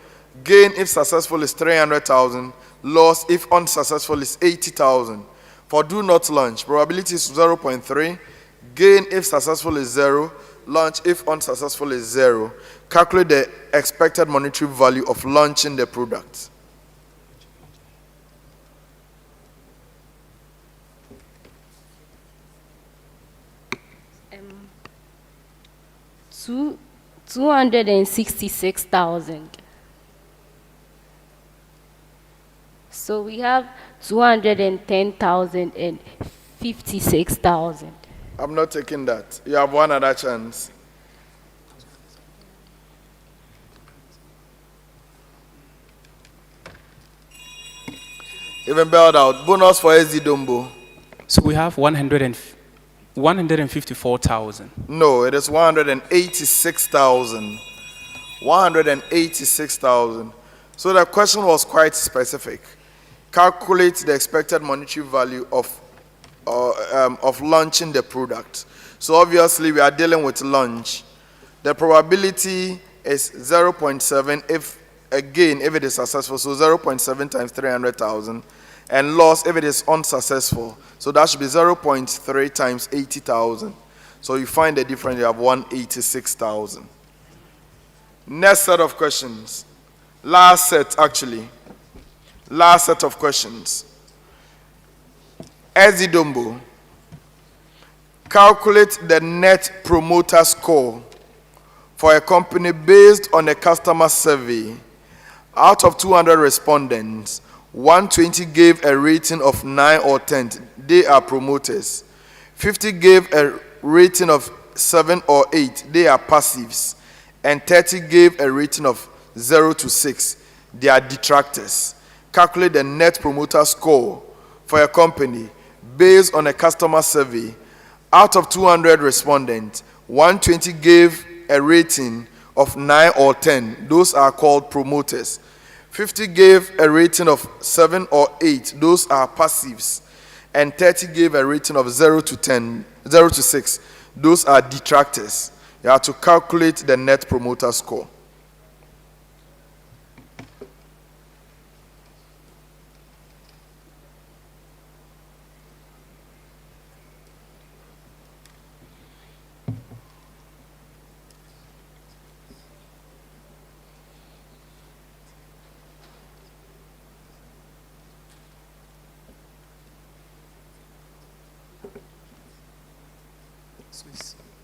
Gain, if successful, is 300,000. Loss, if unsuccessful, is 80,000. For do not launch, probability is 0.3. Gain, if successful, is 0. Launch, if unsuccessful, is 0. Calculate the expected monetary value of launching the product. Two 266,000. So we have 210,000 and 56,000. I'm not taking that. You have one other chance. Even bailed out. Bonus for SD Dumbo. So we have 154,000. No, it is 186,000. 186,000. So the question was quite specific. Calculate the expected monetary value of launching the product. So obviously we are dealing with launch. The probability is 0.7 if it is successful. So 0.7 times 300,000. And loss if it is unsuccessful. So that should be 0.3 times 80,000. So you find the difference, you have 186,000. Next set of questions. Last set, actually. Last set of questions. Ezidombo. Calculate the net promoter score for a company based on a customer survey. Out of 200 respondents, 120 gave a rating of 9 or 10. They are promoters. 50 gave a rating of 7 or 8. They are passives. And 30 gave a rating of 0 to 6. They are detractors. Calculate the net promoter score for a company based on a customer survey. Out of 200 respondents, 120 gave a rating of 9 or 10. Those are called promoters. 50 gave a rating of 7 or 8. Those are passives. And 30 gave a rating of 0 to 6. Those are detractors. You have to calculate the net promoter score.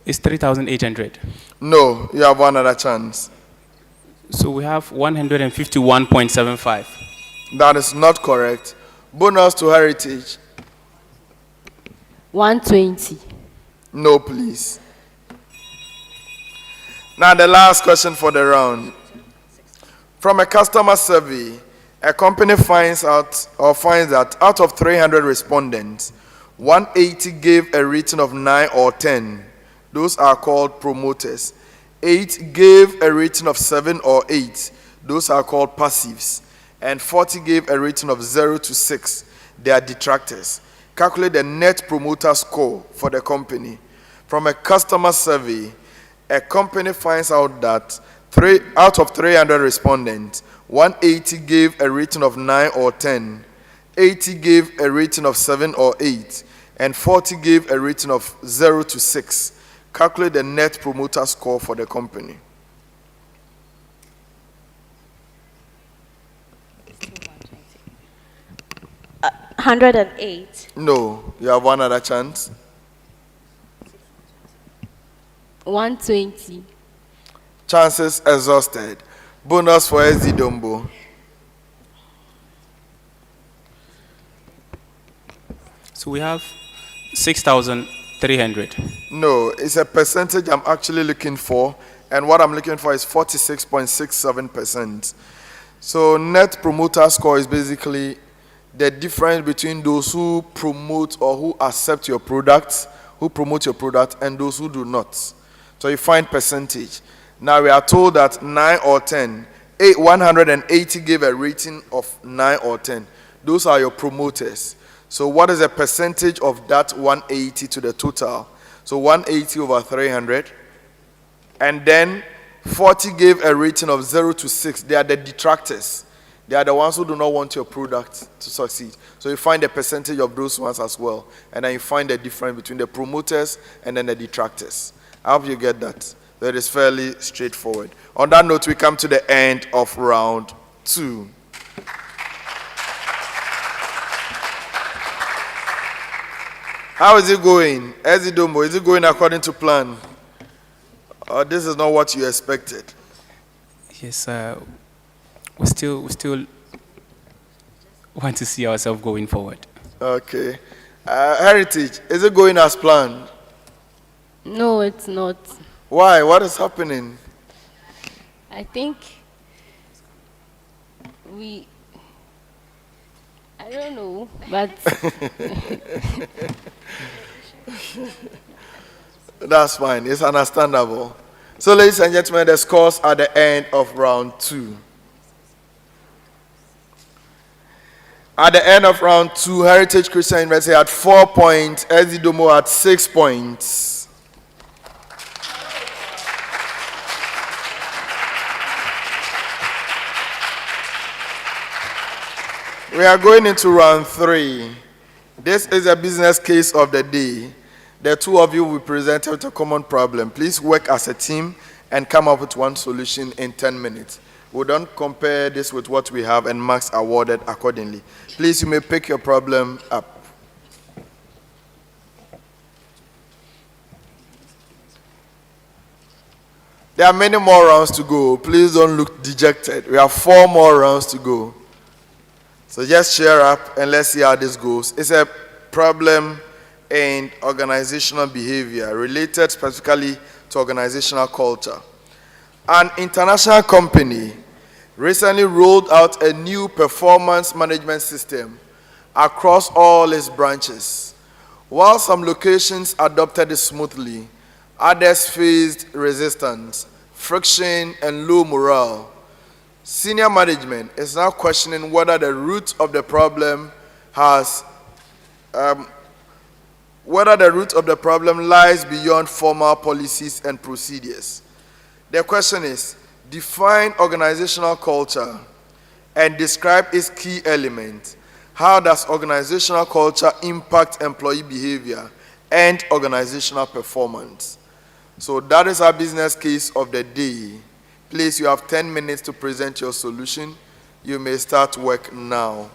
It's 3,800. No, you have one other chance. So we have 151.75. That is not correct. Bonus to heritage. 120. No, please. Now the last question for the round. From a customer survey, a company finds that out of 300 respondents, 180 gave a rating of 9 or 10. Those are called promoters. 8 gave a rating of 7 or 8. Those are called passives. And 40 gave a rating of 0 to 6. They are detractors. Calculate the net promoter score for the company. From a customer survey, a company finds out that out of 300 respondents, 180 gave a rating of 9 or 10. 80 gave a rating of 7 or 8. And 40 gave a rating of 0 to 6. Calculate the net promoter score for the company. 108. No, you have one other chance. 120. Chances exhausted. Bonus for SD Dombo. So we have 6,300. No, it's a percentage I'm actually looking for, and what I'm looking for is 46.67%. So net promoter score is basically the difference between those who promote or who accept your product, who promote your product, and those who do not. So you find percentage. Now we are told that 9 or 10, 180 gave a rating of 9 or 10. Those are your promoters. So what is the percentage of that 180 to the total? So 180 over 300. And then 40 gave a rating of 0 to 6. They are the detractors. They are the ones who do not want your product to succeed. So you find the percentage of those ones as well. And then you find the difference between the promoters and then the detractors. I hope you get that. That is fairly straightforward. On that note, we come to the end of round 2. How is it going? Ezidomo, is it going according to plan? Or this is not what you expected? Yes, we still want to see ourselves going forward. Okay. Heritage, is it going as planned? No, it's not. Why? What is happening? I think I don't know, but That's fine. It's understandable. So, ladies and gentlemen, the scores at the end of round 2. At the end of round 2, Heritage Christian University had 4 points, Ezidomo had 6 points. We are going into round 3. This is a business case of the day. The two of you will present with a common problem. Please work as a team and come up with one solution in 10 minutes. We don't compare this with what we have and marks awarded accordingly. Please, you may pick your problem up. There are many more rounds to go. Please don't look dejected. We have 4 more rounds to go. So just cheer up and let's see how this goes. It's a problem in organizational behavior related specifically to organizational culture. An international company recently rolled out a new performance management system across all its branches. While some locations adopted it smoothly, others faced resistance, friction, and low morale. Senior management is now questioning whether the root of the problem lies beyond formal policies and procedures. The question is, define organizational culture and describe its key elements. How does organizational culture impact employee behavior and organizational performance? So that is our business case of the day. Please, you have 10 minutes to present your solution. You may start work now.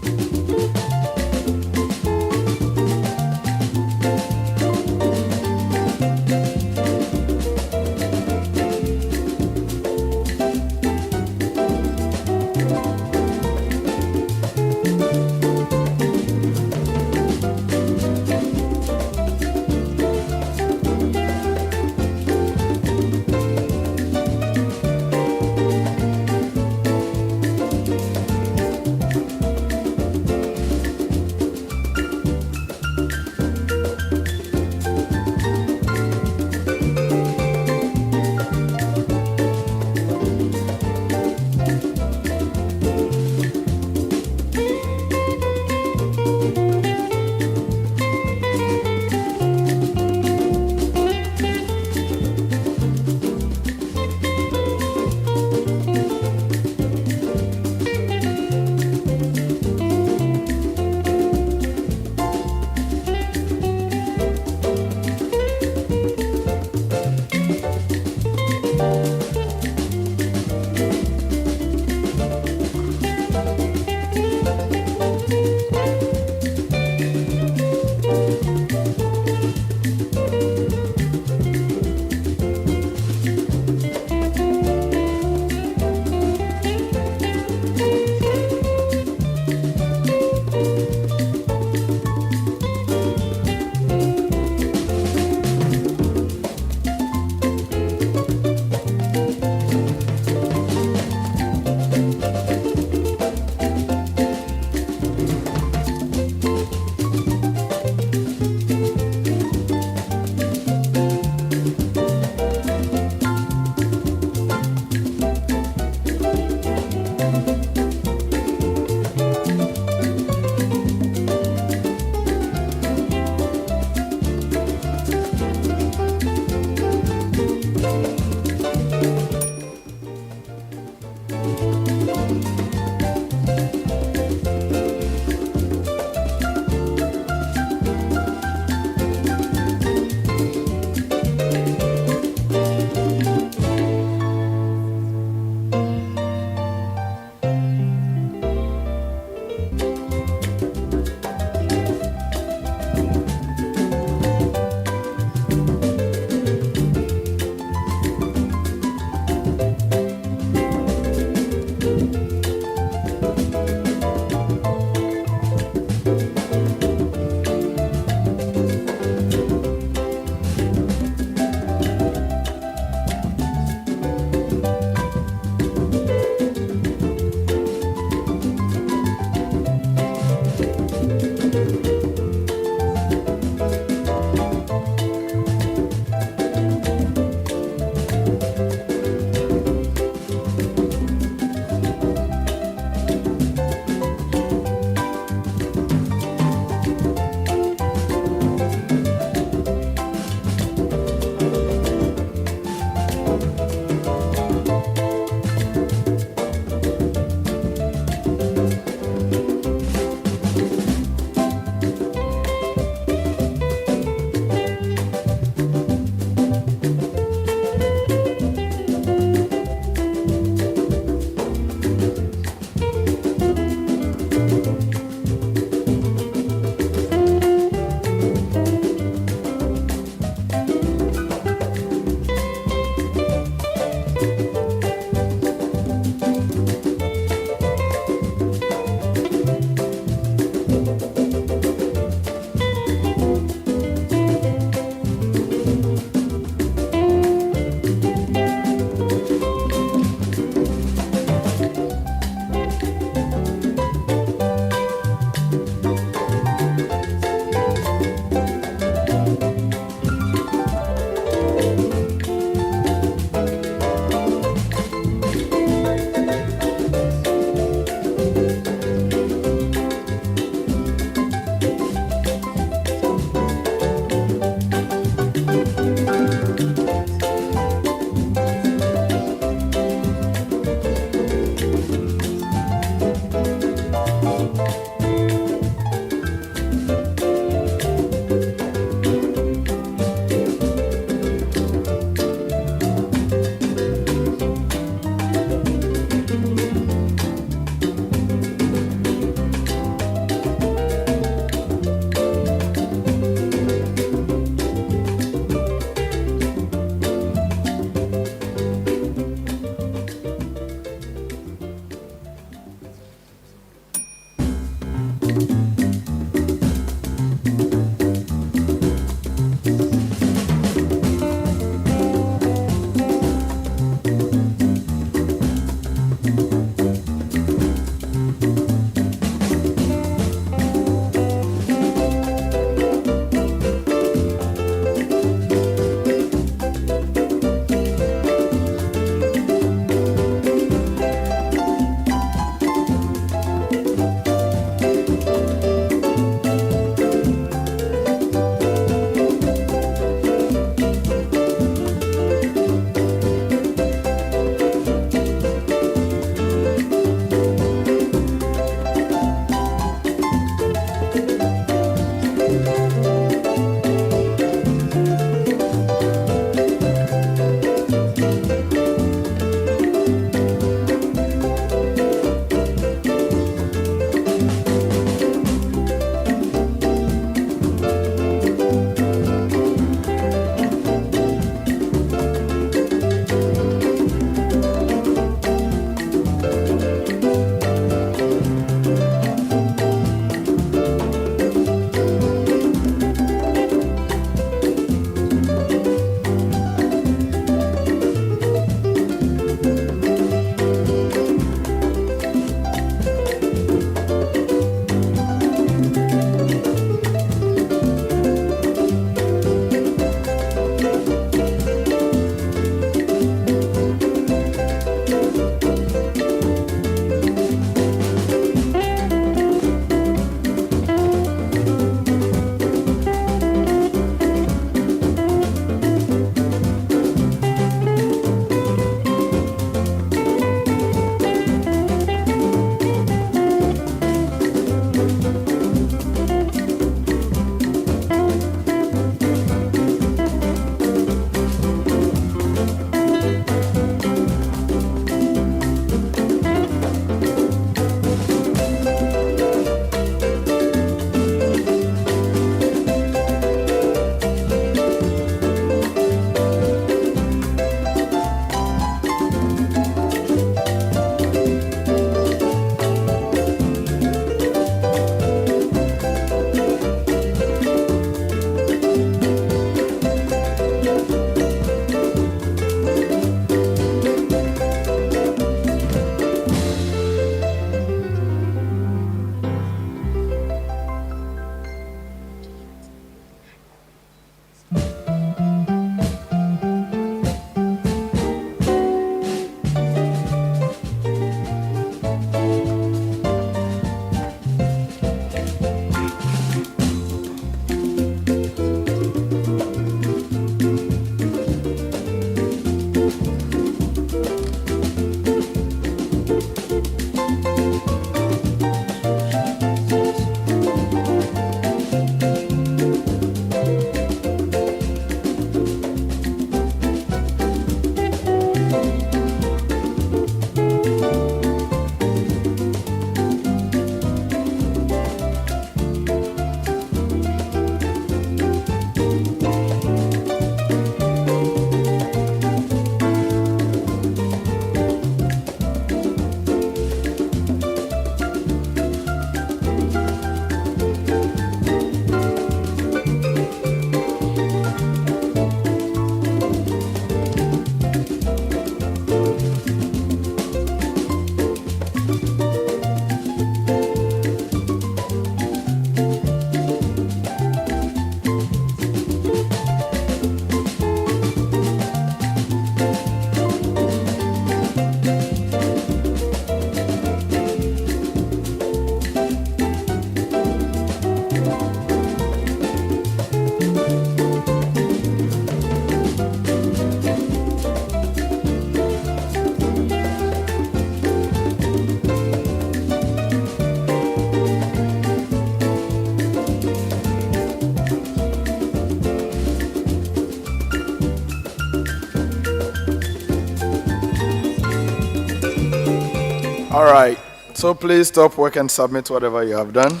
All right. So please stop work and submit whatever you have done.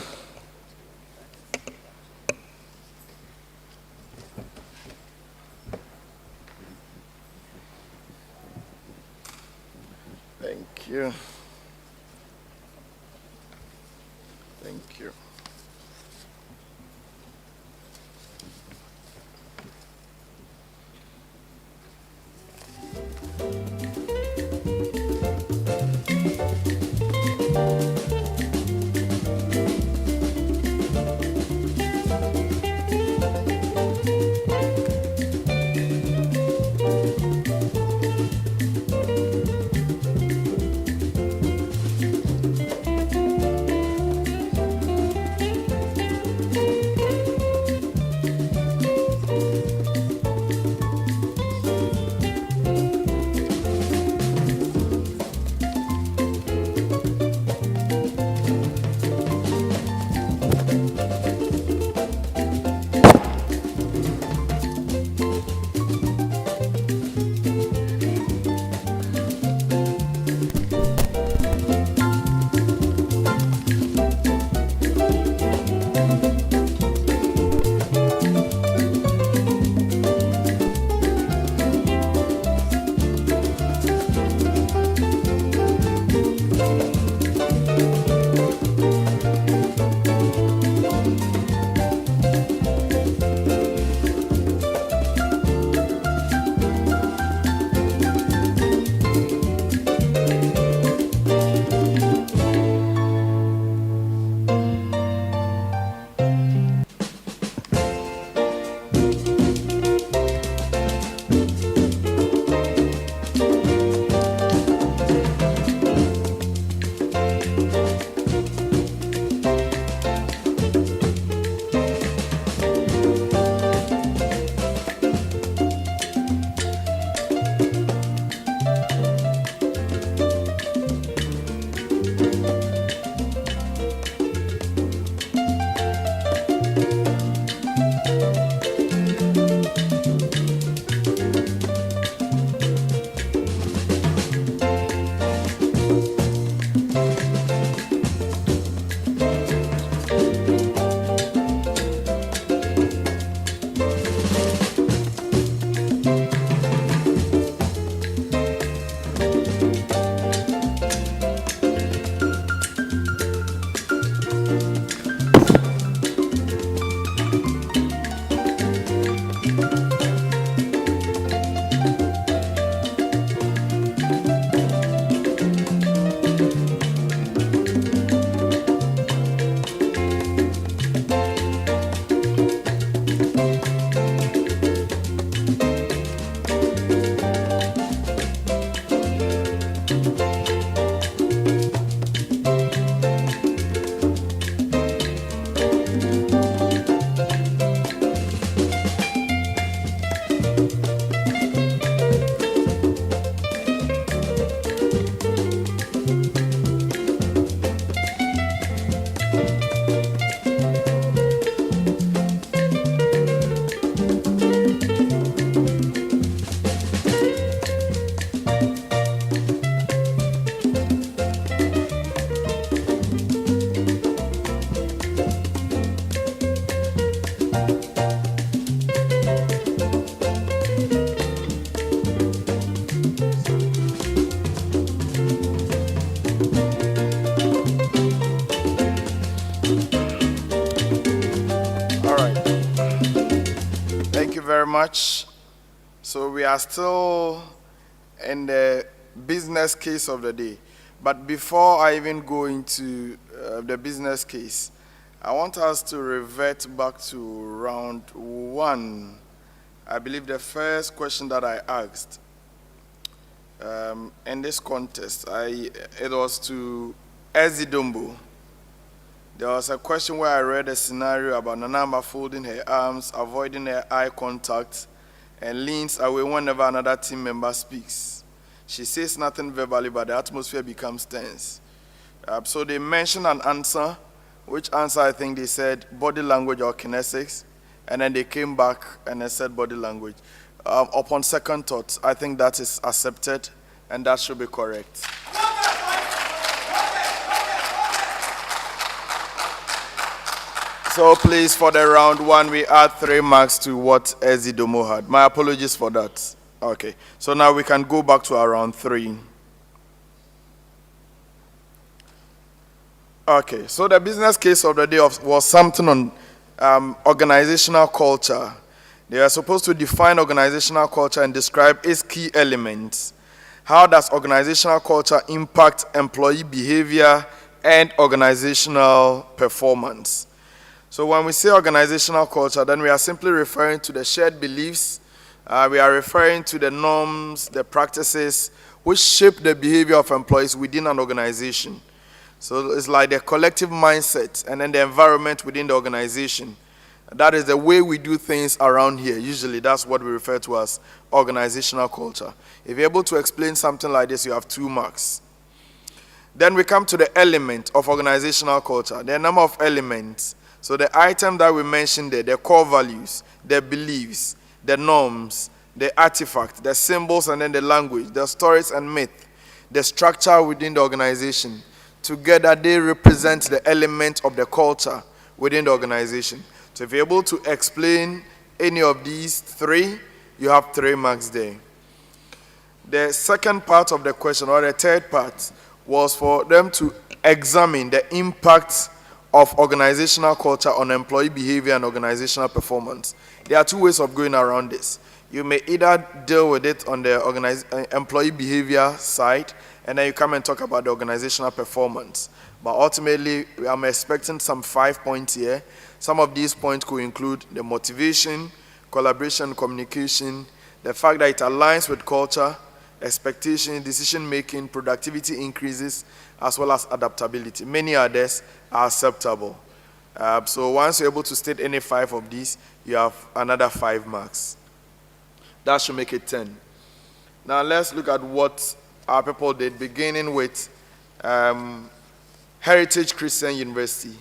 Thank you. Thank you. Very much. So we are still in the business case of the day. But before I even go into the business case, I want us to revert back to round one. I believe the first question that I asked in this contest, it was to Ezidumbu. There was a question where I read a scenario about Nanamba folding her arms, avoiding her eye contact, and leans away whenever another team member speaks. She says nothing verbally, but the atmosphere becomes tense. So they mentioned an answer, which answer I think they said body language or kinesics, and then they came back and they said body language. Upon second thoughts, I think that is accepted, and that should be correct. So please, for the round one, we add 3 marks to what Ezidomo had. My apologies for that. Okay, so now we can go back to our round 3. Okay, so the business case of the day was something on organizational culture. They are supposed to define organizational culture and describe its key elements. How does organizational culture impact employee behavior and organizational performance? So when we say organizational culture, then we are simply referring to the shared beliefs, we are referring to the norms, the practices, which shape the behavior of employees within an organization. So it's like the collective mindset and then the environment within the organization. That is the way we do things around here. Usually that's what we refer to as organizational culture. If you're able to explain something like this, you have 2 marks. Then we come to the element of organizational culture. There are a number of elements. So the item that we mentioned there, the core values, the beliefs, the norms, the artifact, the symbols and then the language, the stories and myth, the structure within the organization. Together they represent the element of the culture within the organization. So if you're able to explain any of these 3, you have 3 marks there. The second part of the question, or the third part, was for them to examine the impact of organizational culture on employee behavior and organizational performance. There are 2 ways of going around this. You may either deal with it on the employee behavior side, and then you come and talk about the organizational performance. But ultimately, I'm expecting some 5 points here. Some of these points could include the motivation, collaboration, communication, the fact that it aligns with culture, expectation, decision-making, productivity increases, as well as adaptability. Many others are acceptable. So once you're able to state any 5 of these, you have another 5 marks. That should make it 10. Now let's look at what our people did, beginning with Heritage Christian University.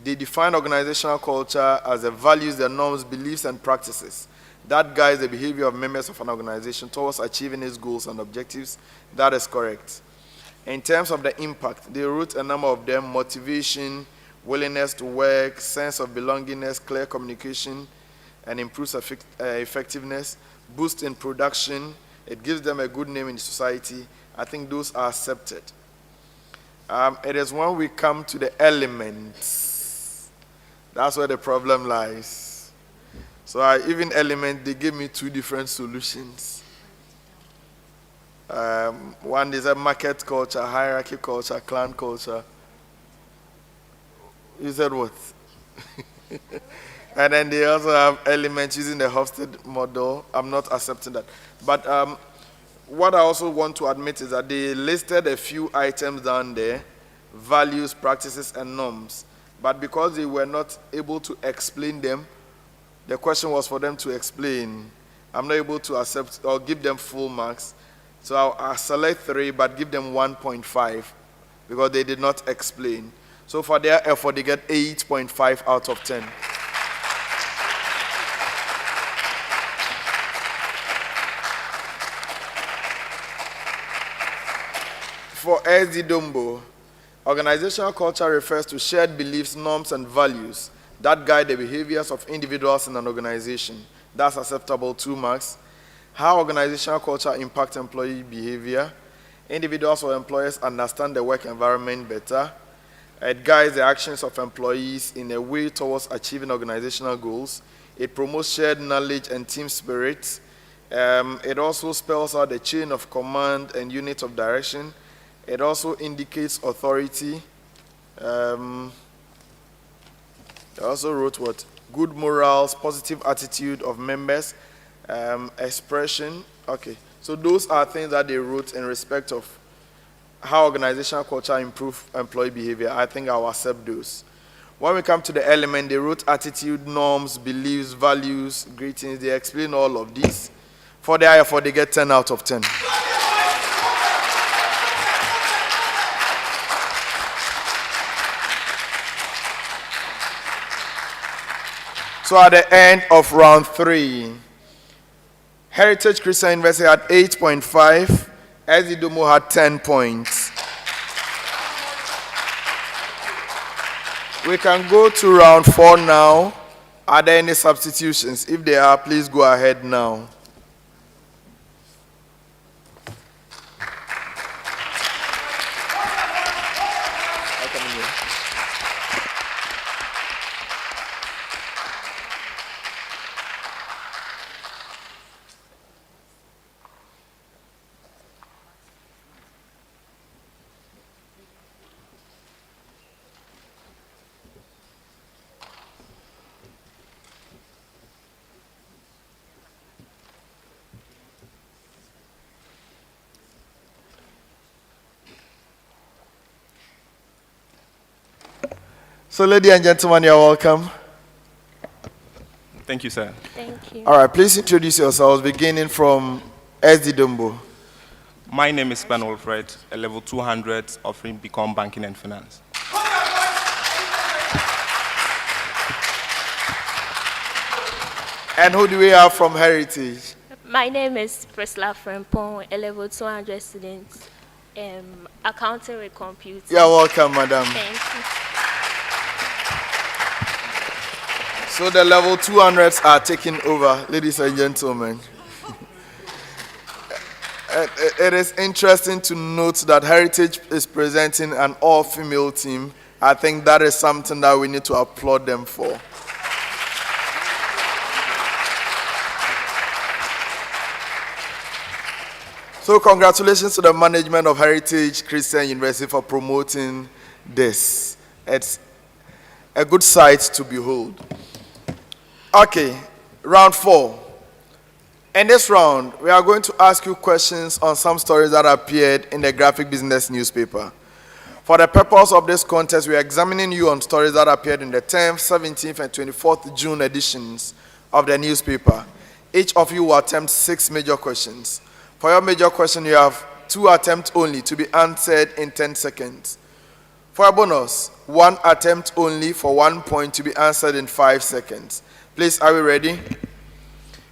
They define organizational culture as the values, the norms, beliefs, and practices that guides the behavior of members of an organization towards achieving its goals and objectives. That is correct. In terms of the impact, they wrote a number of them: motivation, willingness to work, sense of belongingness, clear communication, and improves effectiveness, boost in production, it gives them a good name in society. I think those are accepted. It is when we come to the elements, that's where the problem lies. So even element, they gave me 2 different solutions. One is a market culture, hierarchy culture, clan culture. You said what? And then they also have elements using the Hofstede model. I'm not accepting that. But what I also want to admit is that they listed a few items down there, values, practices, and norms. But because they were not able to explain them, the question was for them to explain. I'm not able to accept or give them full marks. So I'll select 3, but give them 1.5 because they did not explain. So for their effort, they get 8.5 out of 10. For Ezidombo, organizational culture refers to shared beliefs, norms, and values that guide the behaviors of individuals in an organization. That's acceptable, 2 marks. How organizational culture impacts employee behavior. Individuals or employers understand the work environment better. It guides the actions of employees in a way towards achieving organizational goals. It promotes shared knowledge and team spirit. It also spells out the chain of command and unit of direction. It also indicates authority. They also wrote what? Good morals, positive attitude of members, expression. Okay, so those are things that they wrote in respect of how organizational culture improves employee behavior. I think I'll accept those. When we come to the element, they wrote attitude, norms, beliefs, values, greetings. They explain all of these. For the IFO, they get 10 out of 10. So at the end of round 3, Heritage Christian University had 8.5, Ezidomo had 10 points. We can go to round 4 now. Are there any substitutions? If there are, please go ahead now. So, ladies and gentlemen, you're welcome. Thank you, sir. Thank you. All right, please introduce yourselves, beginning from SD Dumbo. My name is Ben Wilfred, a level 200 offering Become Banking and Finance. And who do we have from Heritage? My name is Priscilla Frempong, a level 200 student, accounting with computing. You're welcome, madam. Thank you. So the level 200s are taking over, ladies and gentlemen. It is interesting to note that Heritage is presenting an all-female team. I think that is something that we need to applaud them for. So congratulations to the management of Heritage Christian University for promoting this. It's a good sight to behold. Okay, round 4. In this round, we are going to ask you questions on some stories that appeared in the Graphic Business newspaper. For the purpose of this contest, we are examining you on stories that appeared in the 10th, 17th, and 24th June editions of the newspaper. Each of you will attempt 6 major questions. For your major question, you have 2 attempts only to be answered in 10 seconds. For a bonus, 1 attempt only for 1 point to be answered in 5 seconds. Please, are we ready?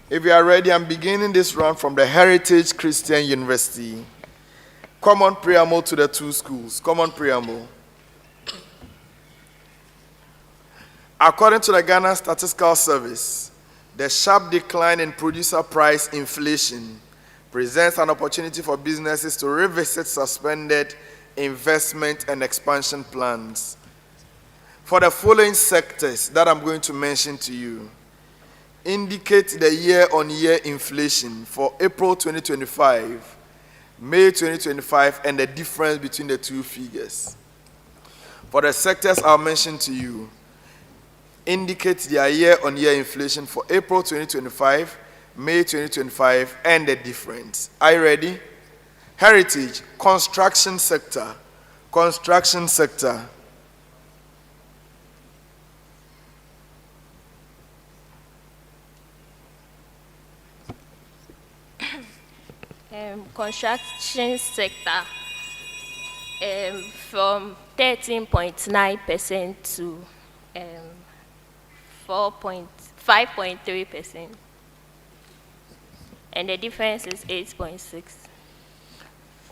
If you are ready, I'm beginning this round from the Heritage Christian University. Common preamble to the 2 schools. Common preamble. According to the Ghana Statistical Service, the sharp decline in producer price inflation presents an opportunity for businesses to revisit suspended investment and expansion plans. For the following sectors that I'm going to mention to you, indicate the year-on-year inflation for April 2025, May 2025, and the difference between the 2 figures. For the sectors I'll mention to you, indicate their year-on-year inflation for April 2025, May 2025, and the difference. Are you ready? Heritage, construction sector. Construction sector. Construction sector from 13.9% to 5.3%, and the difference is 8.6.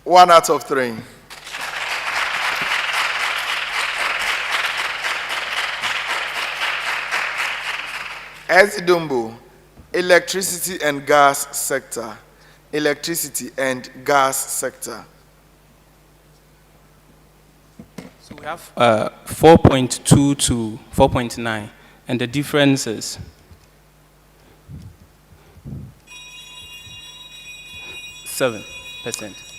1 out of 3. Ezidumbu, electricity and gas sector. Electricity and gas sector. So we have 4.2 to 4.9, and the difference is 7%.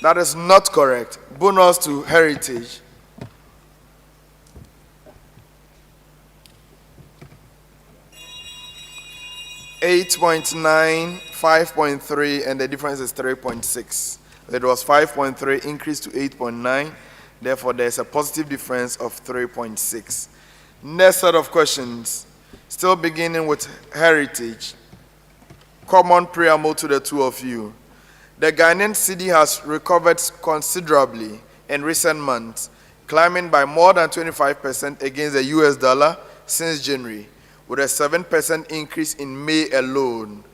That is not correct. Bonus to Heritage. $8.9, 5.3, and the difference is 3.6. It was 5.3 increased to 8.9. Therefore, there's a positive difference of 3.6. Next set of questions, still beginning with Heritage. Common preamble to the 2 of you. The Ghanaian cedi has recovered considerably in recent months, climbing by more than 25% against the US dollar since January, with a 7% increase in May alone.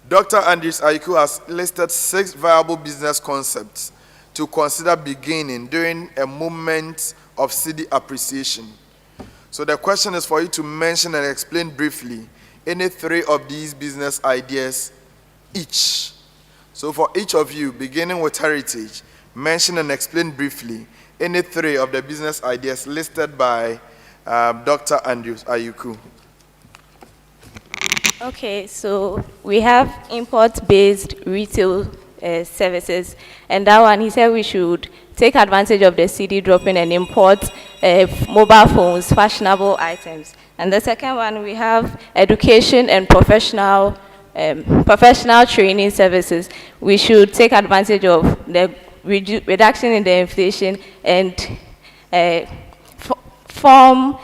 Dr. Andres Aiku has listed 6 viable business concepts to consider beginning during a moment of cedi appreciation. So the question is for you to mention and explain briefly any three of these business ideas each. So for each of you, beginning with Heritage, mention and explain briefly any three of the business ideas listed by Dr. Andrews Ayuku. Okay, so we have import-based retail services, and that one, he said we should take advantage of the CD dropping and import mobile phones, fashionable items. And the second one, we have education and professional training services. We should take advantage of the reduction in the inflation and form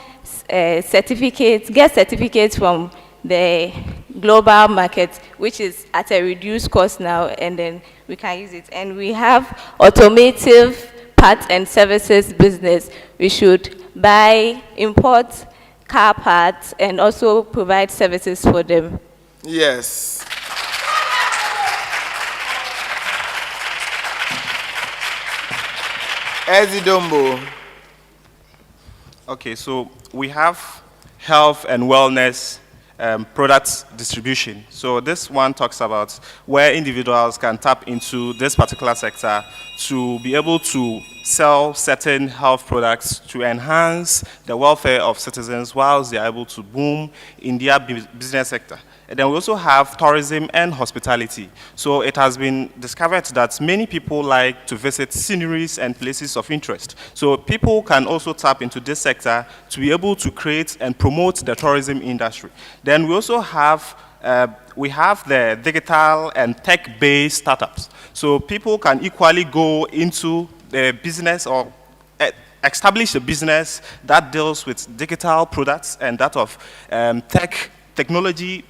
certificates, get certificates from the global market, which is at a reduced cost now, and then we can use it. And we have automotive parts and services business. We should buy, import car parts, and also provide services for them. Yes. Ezidombo. Okay, so we have health and wellness products distribution. So this one talks about where individuals can tap into this particular sector to be able to sell certain health products to enhance the welfare of citizens whilst they are able to boom in their business sector. And then we also have tourism and hospitality. So it has been discovered that many people like to visit sceneries and places of interest. So people can also tap into this sector to be able to create and promote the tourism industry. Then we also have the digital and tech-based startups. So people can equally go into the business or establish a business that deals with digital products and that of technology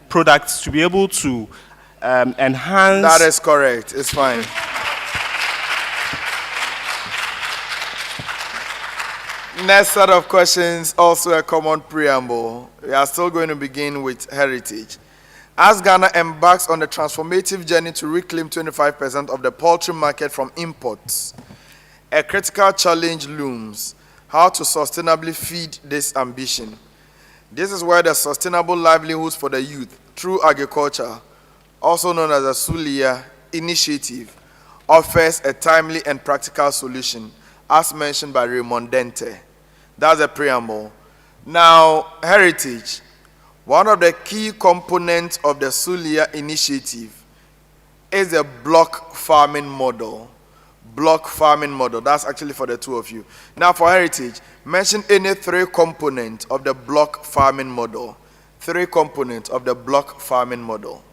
products to be able to enhance. That is correct. It's fine. Next set of questions, also a common preamble. We are still going to begin with Heritage. As Ghana embarks on a transformative journey to reclaim 25% of the poultry market from imports, a critical challenge looms: how to sustainably feed this ambition. This is where the Sustainable Livelihoods for the Youth through Agriculture, also known as the Sulia initiative, offers a timely and practical solution, as mentioned by Raymond Dente. That's a preamble. Now, Heritage. One of the key components of the Sulia initiative is the block farming model. Block farming model. That's actually for the two of you. Now for Heritage, mention any three components of the block farming model. Three components of the block farming model.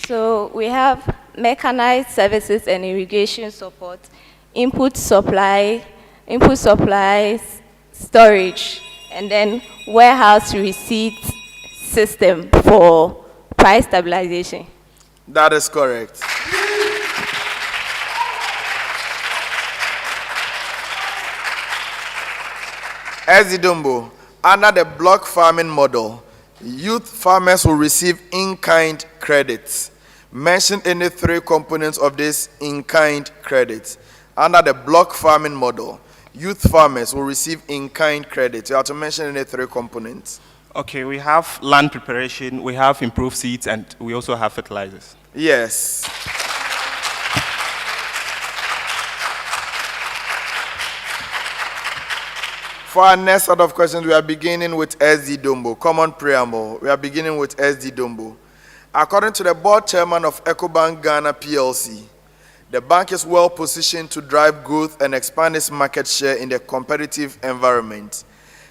So we have mechanized services and irrigation support, input supply, storage, and then warehouse receipt system for price stabilization. That is correct. Ezidombo, under the block farming model, youth farmers will receive in-kind credits. Mention any three components of this in-kind credit. Under the block farming model, youth farmers will receive in-kind credits. You have to mention any three components. Okay, we have land preparation, we have improved seeds, and we also have fertilizers. Yes. For our next set of questions, we are beginning with Ezidombo. Common preamble. We are beginning with Ezidombo. According to the board chairman of EcoBank Ghana PLC, the bank is well positioned to drive growth and expand its market share in the competitive environment.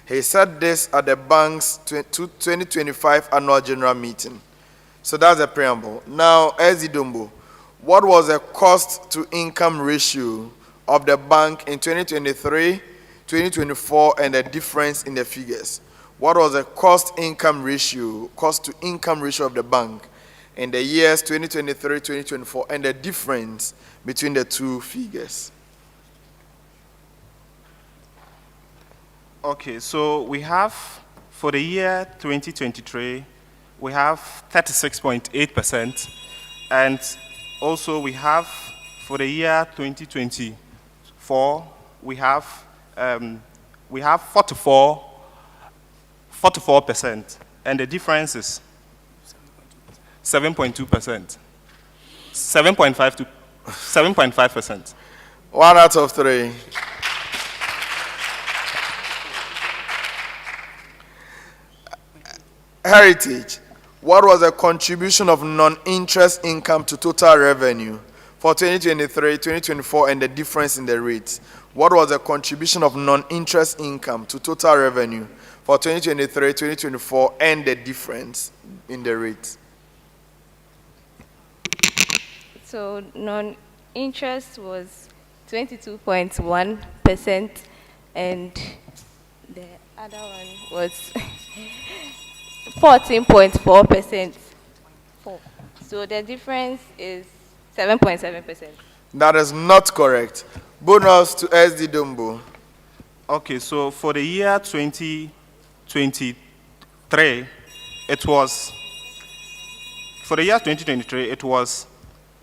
He said this at the bank's 2025 annual general meeting. So that's the preamble. Now, Ezidombo, what was the cost to income ratio of the bank in 2023, 2024, and the difference in the figures? What was the cost to income ratio of the bank in the years 2023, 2024, and the difference between the two figures? Okay, so we have, for the year 2023, we have 36.8%, and also we have, for the year 2024, we have we have 44%, and the difference is 7.2%. 7.5 to 7.5%. 1 out of 3. Heritage. What was the contribution of non-interest income to total revenue for 2023, 2024, and the difference in the rates? What was the contribution of non-interest income to total revenue for 2023, 2024, and the difference in the rates? So non-interest was 22.1%, and the other one was 14.4%. So the difference is 7.7%. That is not correct. Bonus to SD Dumbo. Okay, so for the year 2023, it was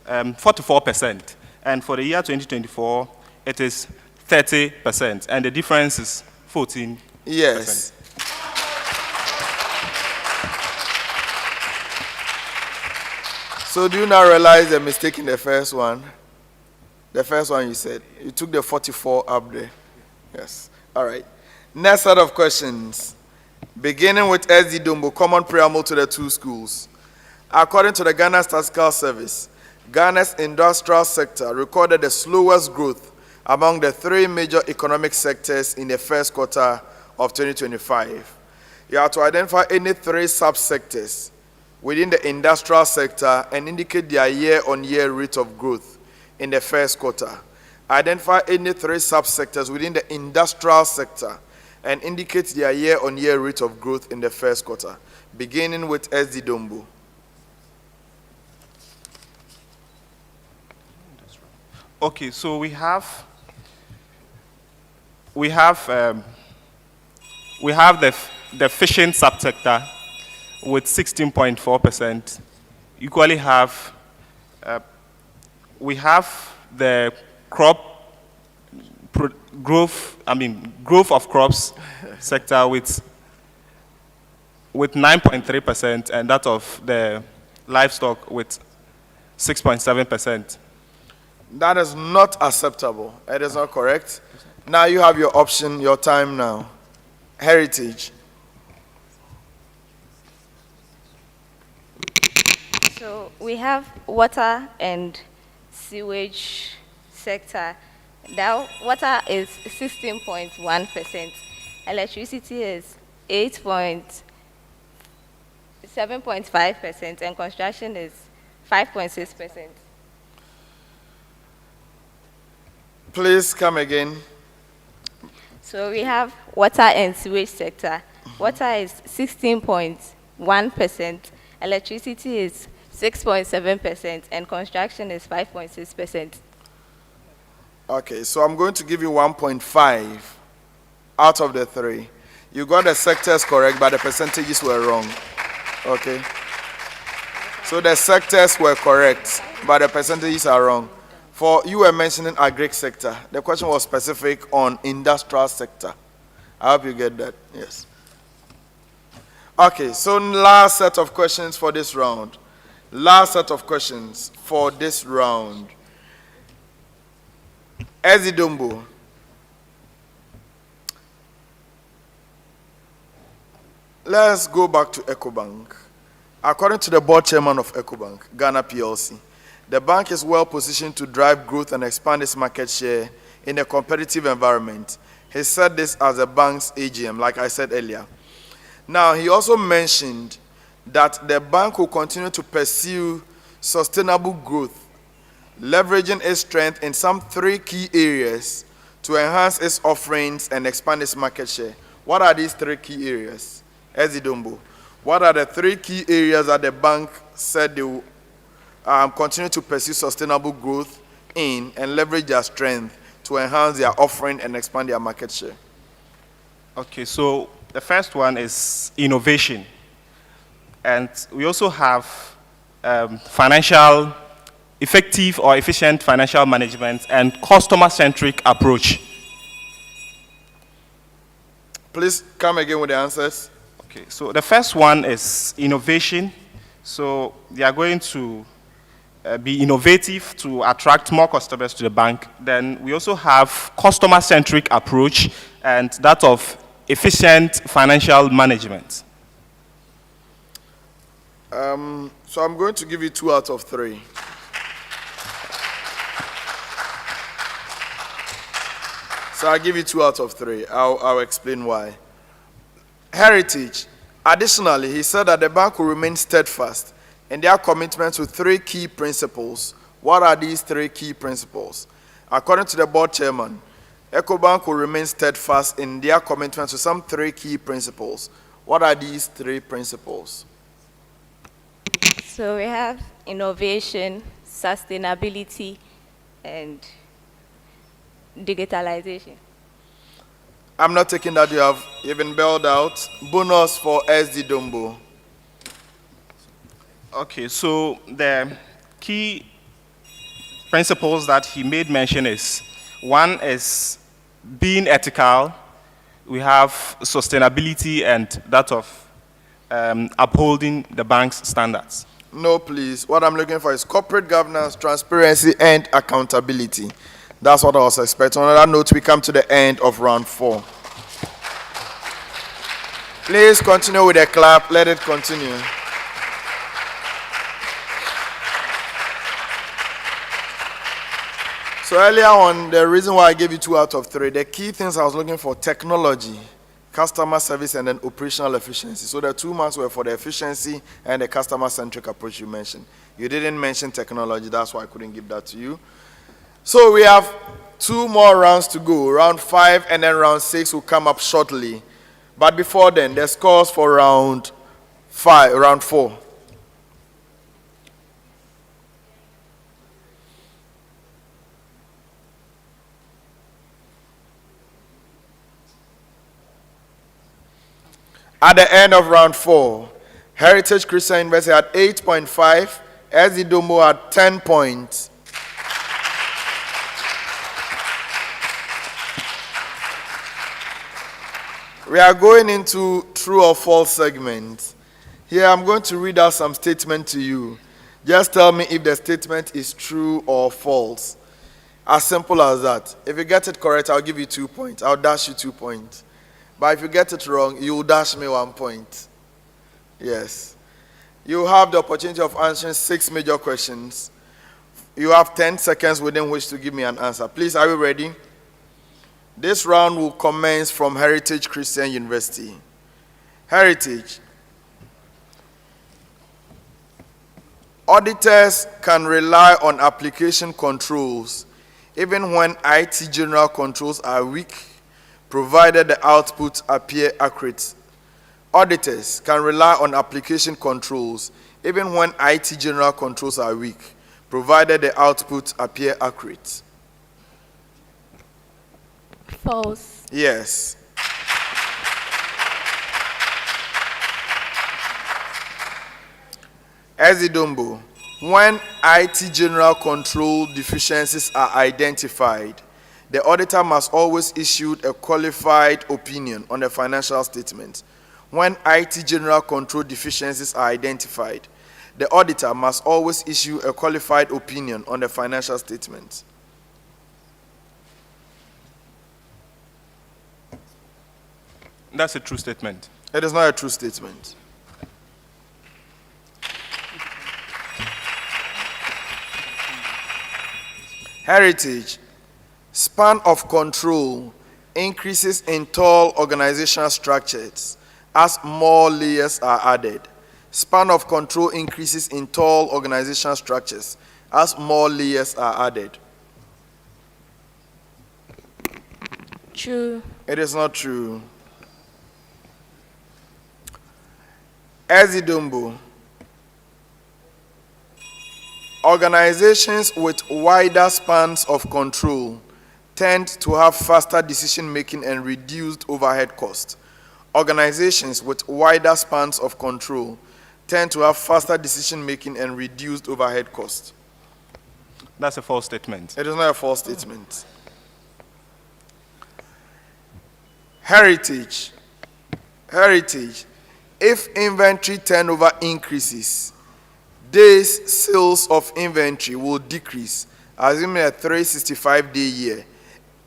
44%, and for the year 2024, it is 30%, and the difference is 14%. Yes. So do you now realize the mistake in the first one? The first one you said, you took the 44 up there. Yes. All right. Next set of questions. Beginning with SD Dumbo, common preamble to the two schools. According to the Ghana Statistical Service, Ghana's industrial sector recorded the slowest growth among the 3 major economic sectors in the first quarter of 2025. You have to identify any 3 subsectors within the industrial sector and indicate their year-on-year rate of growth in the first quarter. Identify any 3 subsectors within the industrial sector and indicate their year-on-year rate of growth in the first quarter, beginning with SD Dumbo. Okay, so we have the fishing subsector with 16.4%. Equally have we have the growth of crops sector with 9.3%, and that of the livestock with 6.7%. That is not acceptable. It is not correct. Now you have your option, your time now. Heritage. So we have water and sewage sector. Now water is 16.1%, electricity is 7.5%, and construction is 5.6%. Please come again. So we have water and sewage sector. Water is 16.1%, electricity is 6.7%, and construction is 5.6%. Okay, so I'm going to give you 1.5 out of the 3. You got the sectors correct, but the percentages were wrong. Okay? So the sectors were correct, but the percentages are wrong. For you were mentioning agric sector. The question was specific on industrial sector. I hope you get that. Yes. Okay, so last set of questions for this round. Last set of questions for this round. Ezidumbu. Let's go back to EcoBank. According to the board chairman of EcoBank, Ghana PLC, the bank is well positioned to drive growth and expand its market share in a competitive environment. He said this as the bank's AGM, like I said earlier. Now, he also mentioned that the bank will continue to pursue sustainable growth, leveraging its strength in some 3 key areas to enhance its offerings and expand its market share. What are these 3 key areas? Ezidumbu, what are the 3 key areas that the bank said they will continue to pursue sustainable growth in and leverage their strength to enhance their offering and expand their market share? Okay, so the first one is innovation. And we also have effective or efficient financial management and customer-centric approach. Please come again with the answers. Okay, so the first one is innovation. So they are going to be innovative to attract more customers to the bank. Then we also have customer-centric approach and that of efficient financial management. So I'm going to give you 2 out of 3. So I'll give you 2 out of 3. I'll explain why. Heritage. Additionally, he said that the bank will remain steadfast in their commitment to 3 key principles. What are these 3 key principles? According to the board chairman, EcoBank will remain steadfast in their commitment to some 3 key principles. What are these 3 principles? So we have innovation, sustainability, and digitalization. I'm not taking that. You have even bailed out. Bonus for SD Dombo. Okay, so the key principles that he made mention is, one is being ethical, we have sustainability and that of upholding the bank's standards. No, please. What I'm looking for is corporate governance, transparency, and accountability. That's what I was expecting. On that note, we come to the end of round 4. Please continue with the clap. Let it continue. So earlier on, the reason why I gave you 2 out of 3, the key things I was looking for: technology, customer service, and then operational efficiency. So the 2 marks were for the efficiency and the customer-centric approach you mentioned. You didn't mention technology, that's why I couldn't give that to you. So we have 2 more rounds to go. Round 5 and then round 6 will come up shortly. But before then, the scores for round 4. At the end of round 4, Heritage Christian University had 8.5, SD Dombo had 10 points. We are going into true or false segment. Here I'm going to read out some statement to you. Just tell me if the statement is true or false. As simple as that. If you get it correct, I'll give you 2 points. I'll dash you 2 points. But if you get it wrong, you will dash me 1 point. Yes. You have the opportunity of answering 6 major questions. You have 10 seconds within which to give me an answer. Please, are you ready? This round will commence from Heritage Christian University. Heritage. Auditors can rely on application controls even when IT general controls are weak, provided the outputs appear accurate. Auditors can rely on application controls even when IT general controls are weak, provided the outputs appear accurate. False. Yes. Ezidumbo, when IT general control deficiencies are identified, the auditor must always issue a qualified opinion on the financial statement. When IT general control deficiencies are identified, the auditor must always issue a qualified opinion on the financial statement. That's a true statement. It is not a true statement. Heritage. Span of control increases in tall organizational structures as more layers are added. Span of control increases in tall organizational structures as more layers are added. True. It is not true. Ezidumbo. Organizations with wider spans of control tend to have faster decision-making and reduced overhead costs. Organizations with wider spans of control tend to have faster decision-making and reduced overhead costs. That's a false statement. It is not a false statement. Heritage. Heritage. If inventory turnover increases, days sales of inventory will decrease, assuming a 365-day year.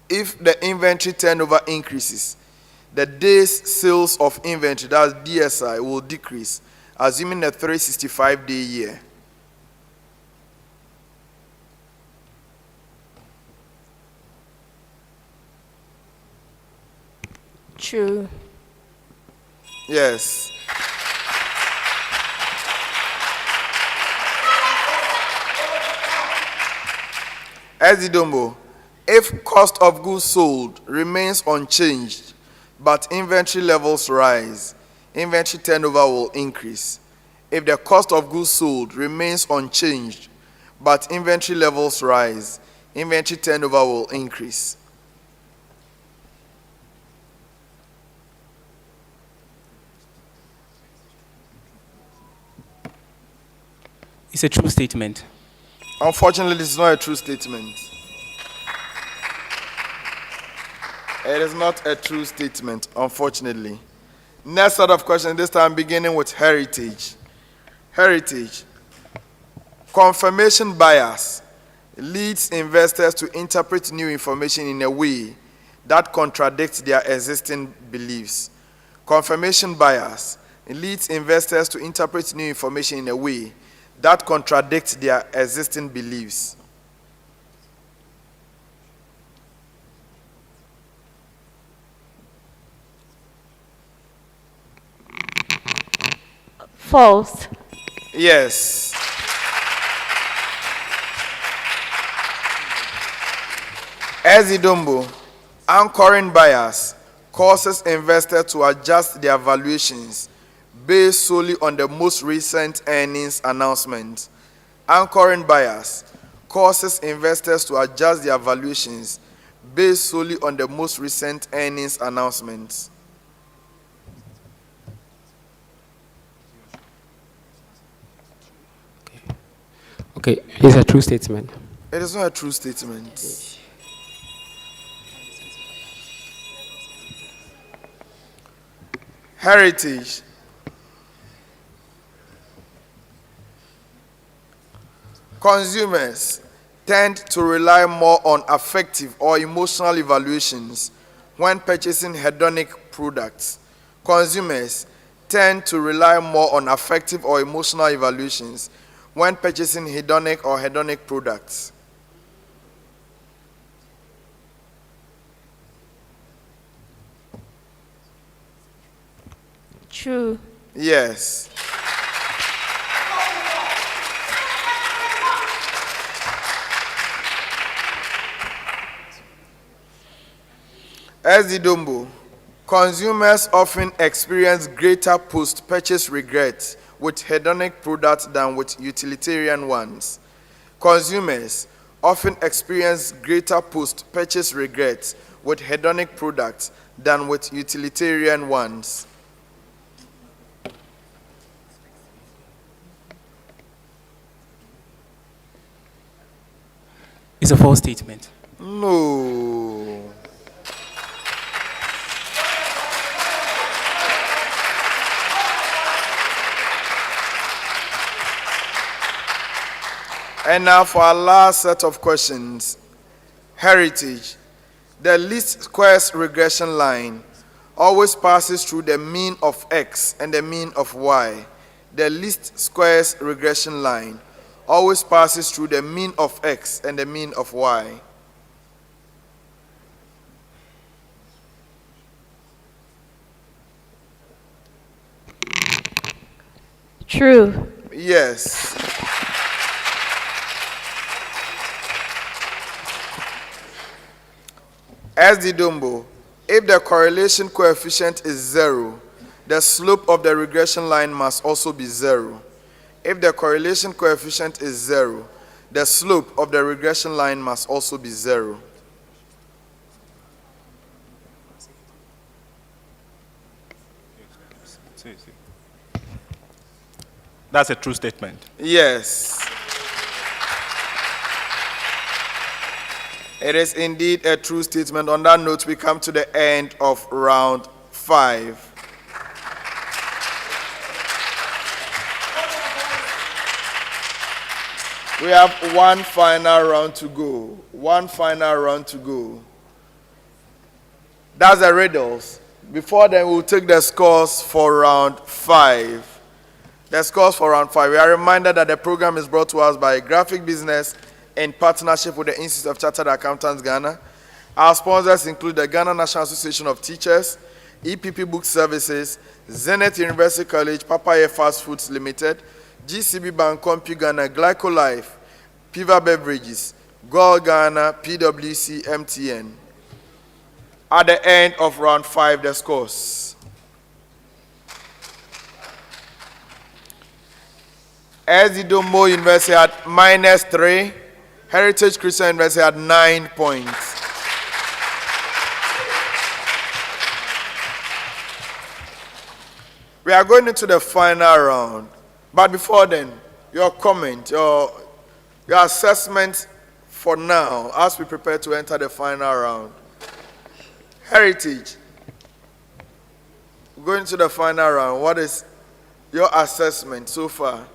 If the inventory turnover increases, the days sales of inventory, that's DSI, will decrease, assuming a 365-day year. True. Yes. Ezidombo, if cost of goods sold remains unchanged, but inventory levels rise, inventory turnover will increase. If the cost of goods sold remains unchanged, but inventory levels rise, inventory turnover will increase. It's a true statement. Unfortunately, this is not a true statement. It is not a true statement, unfortunately. Next set of questions, this time beginning with heritage. Heritage. Confirmation bias leads investors to interpret new information in a way that contradicts their existing beliefs. Confirmation bias leads investors to interpret new information in a way that contradicts their existing beliefs. False. Yes. Ezidombo, anchoring bias causes investors to adjust their valuations based solely on the most recent earnings announcement. Anchoring bias causes investors to adjust their valuations based solely on the most recent earnings announcements. Okay, it's a true statement. It is not a true statement. Heritage. Consumers tend to rely more on affective or emotional evaluations when purchasing hedonic products. Consumers tend to rely more on affective or emotional evaluations when purchasing hedonic products. True. Yes. Ezidombo, consumers often experience greater post-purchase regret with hedonic products than with utilitarian ones. Consumers often experience greater post-purchase regret with hedonic products than with utilitarian ones. It's a false statement. No. And now for our last set of questions. Heritage. The least squares regression line always passes through the mean of x and the mean of y. The least squares regression line always passes through the mean of x and the mean of y. True. Yes. Ezidombo, if the correlation coefficient is 0, the slope of the regression line must also be 0. If the correlation coefficient is 0, the slope of the regression line must also be 0. That's a true statement. Yes. It is indeed a true statement. On that note, we come to the end of round 5. We have one final round to go. One final round to go. That's the riddles. Before then, we'll take the scores for round 5. The scores for round 5. We are reminded that the program is brought to us by Graphic Business in partnership with the Institute of Chartered Accountants Ghana. Our sponsors include the Ghana National Association of Teachers, EPP Book Services, Zenith University College, Papaya Fast Foods Limited, GCB Bank, Compu Ghana, Glycolife, Piva Beverages, Gold Ghana, PwC, MTN. At the end of round 5, the scores. Ezidombo University had -3. Heritage Christian University had 9 points. We are going into the final round. But before then, your comment, your assessment for now as we prepare to enter the final round. Heritage, going to the final round, what is your assessment so far?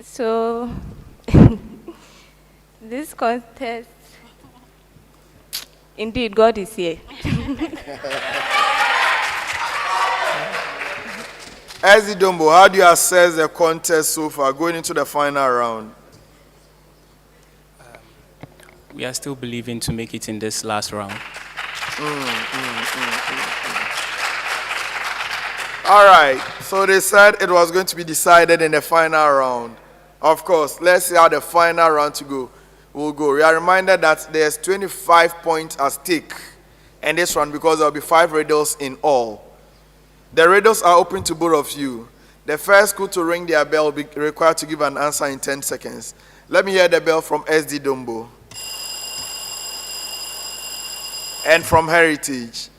So, this contest, indeed, God is here. Ezidombo, how do you assess the contest so far, going into the final round? We are still believing to make it in this last round. All right, so they said it was going to be decided in the final round. Of course, let's see how the final round will go. We are reminded that there's 25 points at stake in this round because there will be 5 riddles in all. The riddles are open to both of you. The first school to ring their bell will be required to give an answer in 10 seconds. Let me hear the bell from SD Dombo. And from Heritage.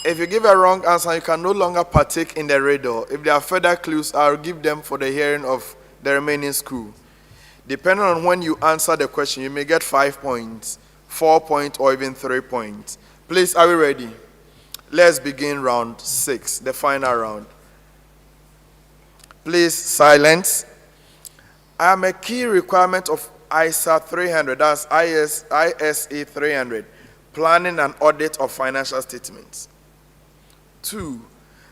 If you give a wrong answer, you can no longer partake in the riddle. If there are further clues, I'll give them for the hearing of the remaining school. Depending on when you answer the question, you may get 5 points, 4 points, or even 3 points. Please, are we ready? Let's begin round 6, the final round. Please, silence. I am a key requirement of ISA 300, that's ISA 300, planning and audit of financial statements. 2,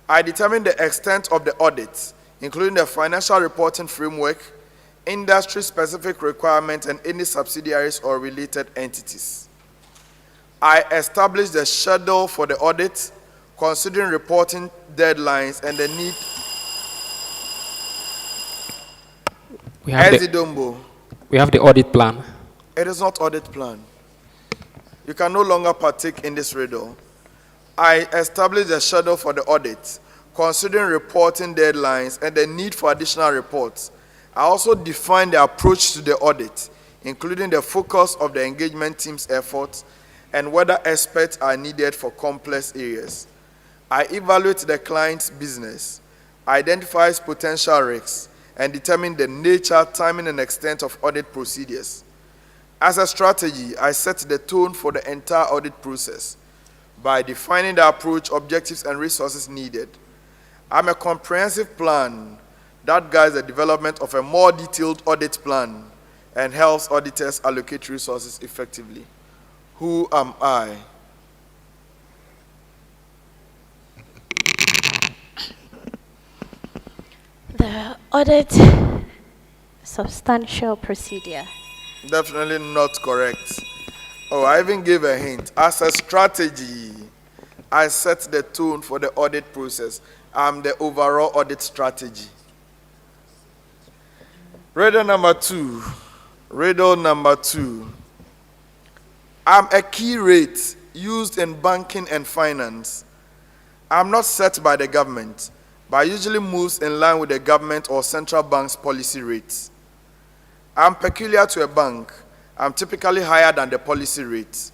I determine the extent of the audit, including the financial reporting framework, industry-specific requirements, and any subsidiaries or related entities. I establish the schedule for the audit, considering reporting deadlines and the need. We have the audit plan. It is not audit plan. You can no longer partake in this riddle. I establish the schedule for the audit, considering reporting deadlines and the need for additional reports. I also define the approach to the audit, including the focus of the engagement team's efforts and whether experts are needed for complex areas. I evaluate the client's business, identifies potential risks, and determine the nature, timing, and extent of audit procedures. As a strategy, I set the tone for the entire audit process by defining the approach, objectives, and resources needed. I'm a comprehensive plan that guides the development of a more detailed audit plan and helps auditors allocate resources effectively. Who am I? The audit substantial procedure. Definitely not correct. Oh, I even gave a hint. As a strategy, I set the tone for the audit process. I'm the overall audit strategy. Riddle number 2. Riddle number 2. I'm a key rate used in banking and finance. I'm not set by the government, but usually moves in line with the government or central bank's policy rates. I'm peculiar to a bank. I'm typically higher than the policy rate.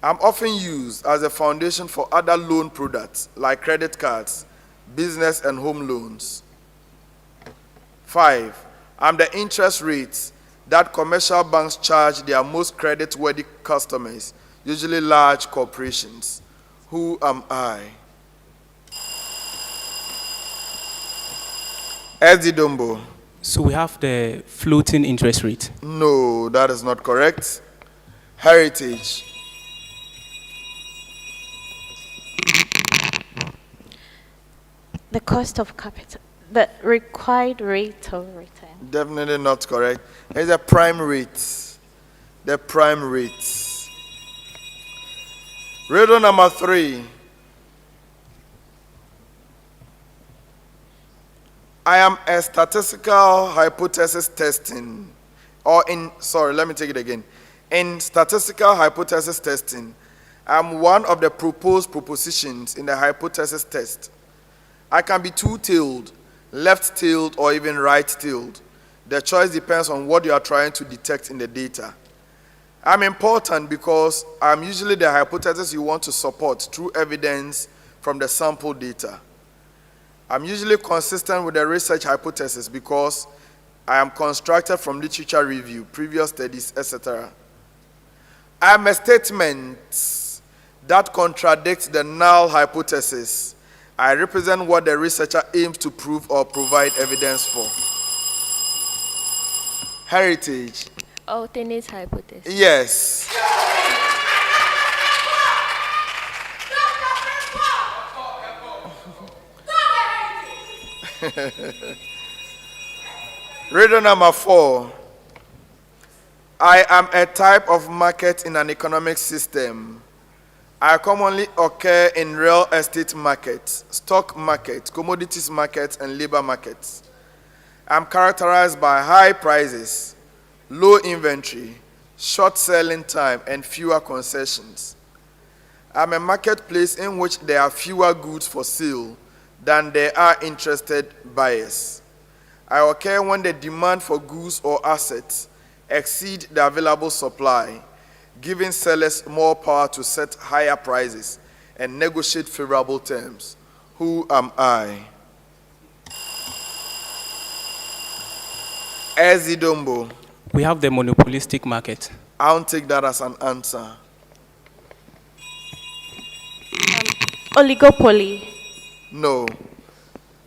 I'm often used as a foundation for other loan products like credit cards, business and home loans. 5, I'm the interest rates that commercial banks charge their most credit-worthy customers, usually large corporations. Who am I? SD Dombo. So we have the floating interest rate. No, that is not correct. Heritage. The cost of capital, the required rate of return. Definitely not correct. It's the prime rate. The prime rate. Riddle number 3. I am a statistical hypothesis testing. Let me take it again. In statistical hypothesis testing, I'm one of the proposed propositions in the hypothesis test. I can be two-tailed, left-tailed, or even right-tailed. The choice depends on what you are trying to detect in the data. I'm important because I'm usually the hypothesis you want to support through evidence from the sample data. I'm usually consistent with the research hypothesis because I am constructed from literature review, previous studies, etc. I am a statement that contradicts the null hypothesis. I represent what the researcher aims to prove or provide evidence for. Heritage. Alternate hypothesis. Yes. Riddle number 4. I am a type of market in an economic system. I commonly occur in real estate markets, stock markets, commodities markets, and labor markets. I'm characterized by high prices, low inventory, short selling time, and fewer concessions. I'm a marketplace in which there are fewer goods for sale than there are interested buyers. I occur when the demand for goods or assets exceed the available supply, giving sellers more power to set higher prices and negotiate favorable terms. Who am I? Ezidombo. We have the monopolistic market. I won't take that as an answer. Oligopoly. No.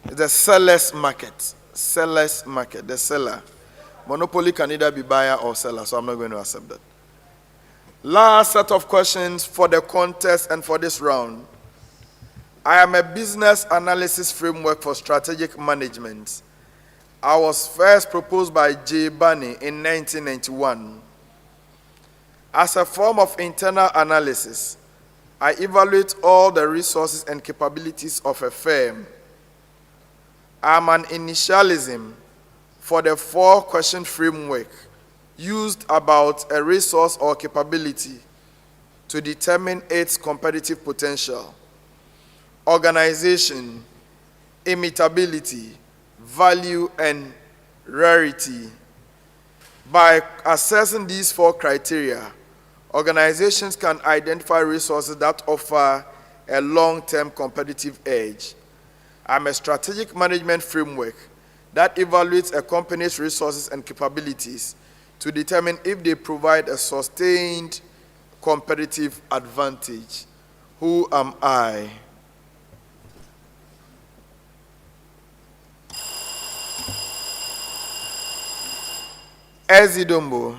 It's the seller's market. Seller's market. The seller. Monopoly can either be buyer or seller, so I'm not going to accept that. Last set of questions for the contest and for this round. I am a business analysis framework for strategic management. I was first proposed by J. Barney in 1991. As a form of internal analysis, I evaluate all the resources and capabilities of a firm. I am an initialism for the 4-question framework used about a resource or capability to determine its competitive potential, organization, imitability, value, and rarity. By assessing these 4 criteria, organizations can identify resources that offer a long-term competitive edge. I'm a strategic management framework that evaluates a company's resources and capabilities to determine if they provide a sustained competitive advantage. Who am I? Ezidombo.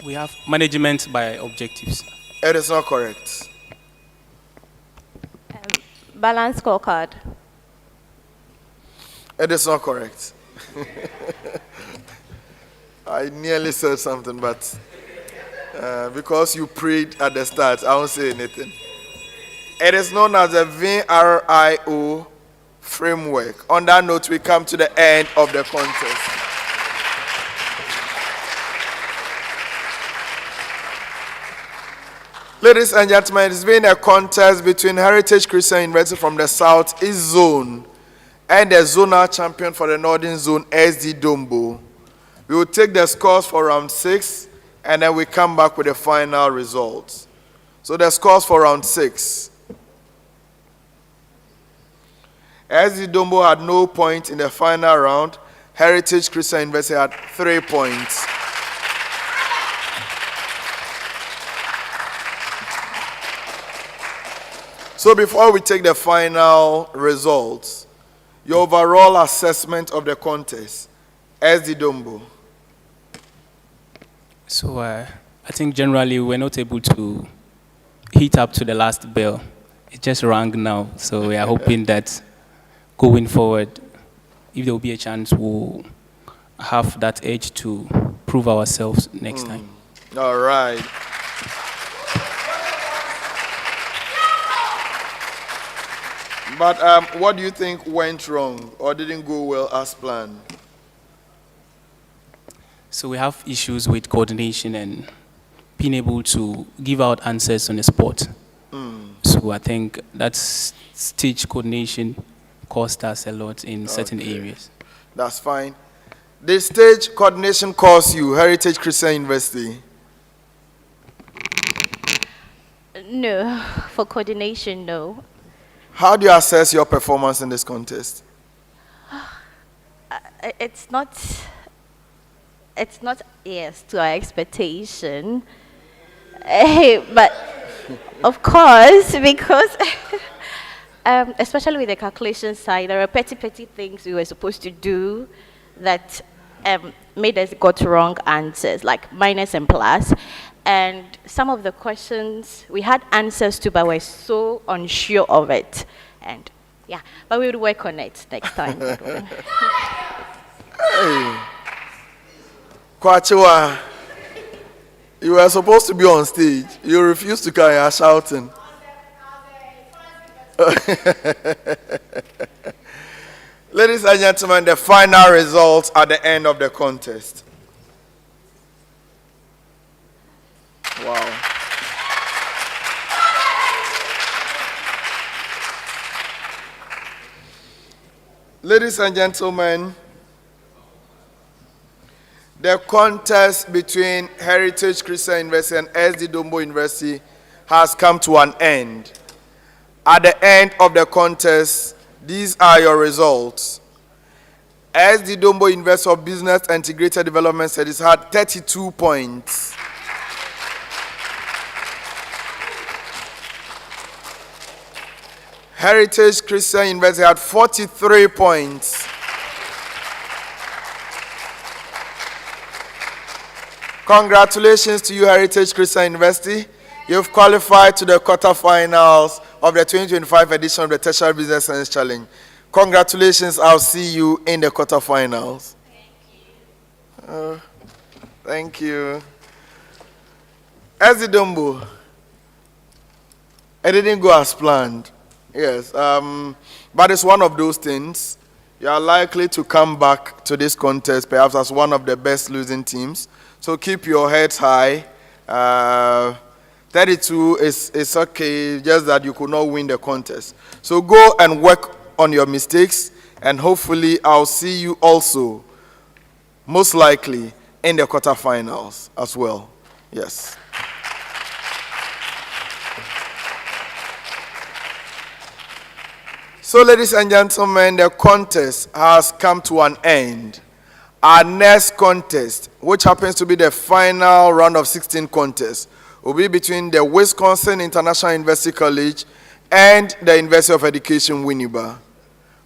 We have management by objectives. It is not correct. Balance scorecard. It is not correct. I nearly said something, but because you prayed at the start, I won't say anything. It is known as the VRIO framework. On that note, we come to the end of the contest. Ladies and gentlemen, it's been a contest between Heritage Christian University from the Southeast Zone and the zonal champion for the Northern Zone, SD Dombo. We will take the scores for round 6, and then we come back with the final results. So the scores for round 6. SD Dombo had no point in the final round. Heritage Christian University had 3 points. So before we take the final results, Your overall assessment of the contest, SD Dombo. So I think generally we're not able to hit up to the last bell. It just rang now, so we are hoping that going forward, if there will be a chance, we'll have that edge to prove ourselves next time. All right. But what do you think went wrong or didn't go well as planned? So we have issues with coordination and being able to give out answers on the spot. So I think that stage coordination cost us a lot in certain areas. That's fine. The stage coordination course you, Heritage Christian University? No, for coordination, no. How do you assess your performance in this contest? It's not, yes, to our expectation. But, of course, because, especially with the calculation side, there are petty things we were supposed to do that made us got wrong answers, like minus and plus. And some of the questions we had answers to, but we're so unsure of it. And yeah, but we would work on it next time. Hey. Kwachiwa, you were supposed to be on stage. You refused to come. You are shouting. Ladies and gentlemen, the final results at the end of the contest. Wow. Ladies and gentlemen, the contest between Heritage Christian University and SD Dombo University has come to an end. At the end of the contest, these are your results. SD Dombo University of Business and Integrated Development Studies had 32 points. Heritage Christian University had 43 points. Congratulations to you, Heritage Christian University. You've qualified to the quarterfinals of the 2025 edition of the Tertiary Business Science Challenge. Congratulations. I'll see you in the quarterfinals. Thank you. Ezidombo, it didn't go as planned. Yes, but it's one of those things. You are likely to come back to this contest perhaps as one of the best losing teams. So keep your heads high. 32 is okay, just that you could not win the contest. So go and work on your mistakes, and hopefully I'll see you also, most likely, in the quarterfinals as well. Yes. So, ladies and gentlemen, the contest has come to an end. Our next contest, which happens to be the final round of 16 contests, will be between the Wisconsin International University College and the University of Education, Winneba.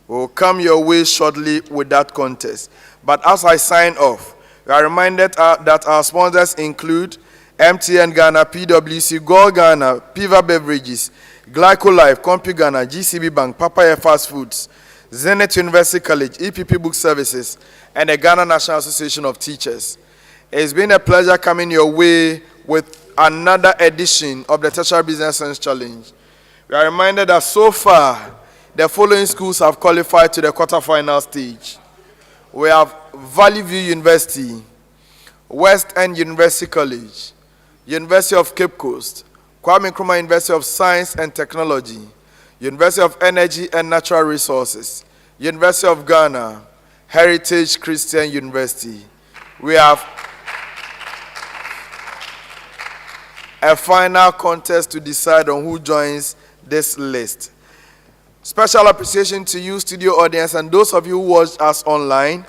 We'll come your way shortly with that contest. But as I sign off, we are reminded that our sponsors include MTN Ghana, PwC, Gold Ghana, Piva Beverages, Glycolife, Compu Ghana, GCB Bank, Papaya Fast Foods, Zenith University College, EPP Book Services, and the Ghana National Association of Teachers. It's been a pleasure coming your way with another edition of the Tertiary Business Science Challenge. We are reminded that so far, the following schools have qualified to the quarterfinal stage. We have Valley View University, West End University College, University of Cape Coast, Kwame Nkrumah University of Science and Technology, University of Energy and Natural Resources, University of Ghana, Heritage Christian University. We have a final contest to decide on who joins this list. Special appreciation to you, studio audience, and those of you who watched us online.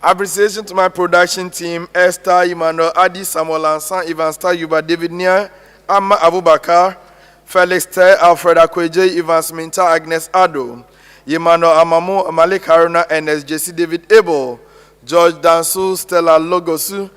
Appreciation to my production team, Esther, Emmanuel, Adi, Samuel Ansan, Ivan Star, Yuba, David Nia, Amma Abubakar, Felix Ter, Alfred Akweje, Ivan Sminta, Agnes Ado, Emmanuel Amamu, Malik Haruna, NSJC, David Abel, George Dansu, Stella Logosu,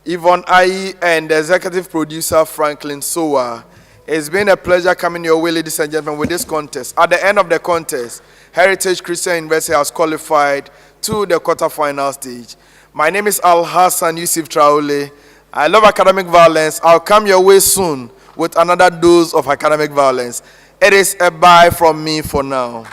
Yvonne Ayi, and the executive producer, Franklin Sowa. It's been a pleasure coming your way, ladies and gentlemen, with this contest. At the end of the contest, Heritage Christian University has qualified to the quarterfinal stage. My name is Al Hassan Yusuf Traore. I love academic violence. I'll come your way soon with another dose of academic violence. It is a bye from me for now.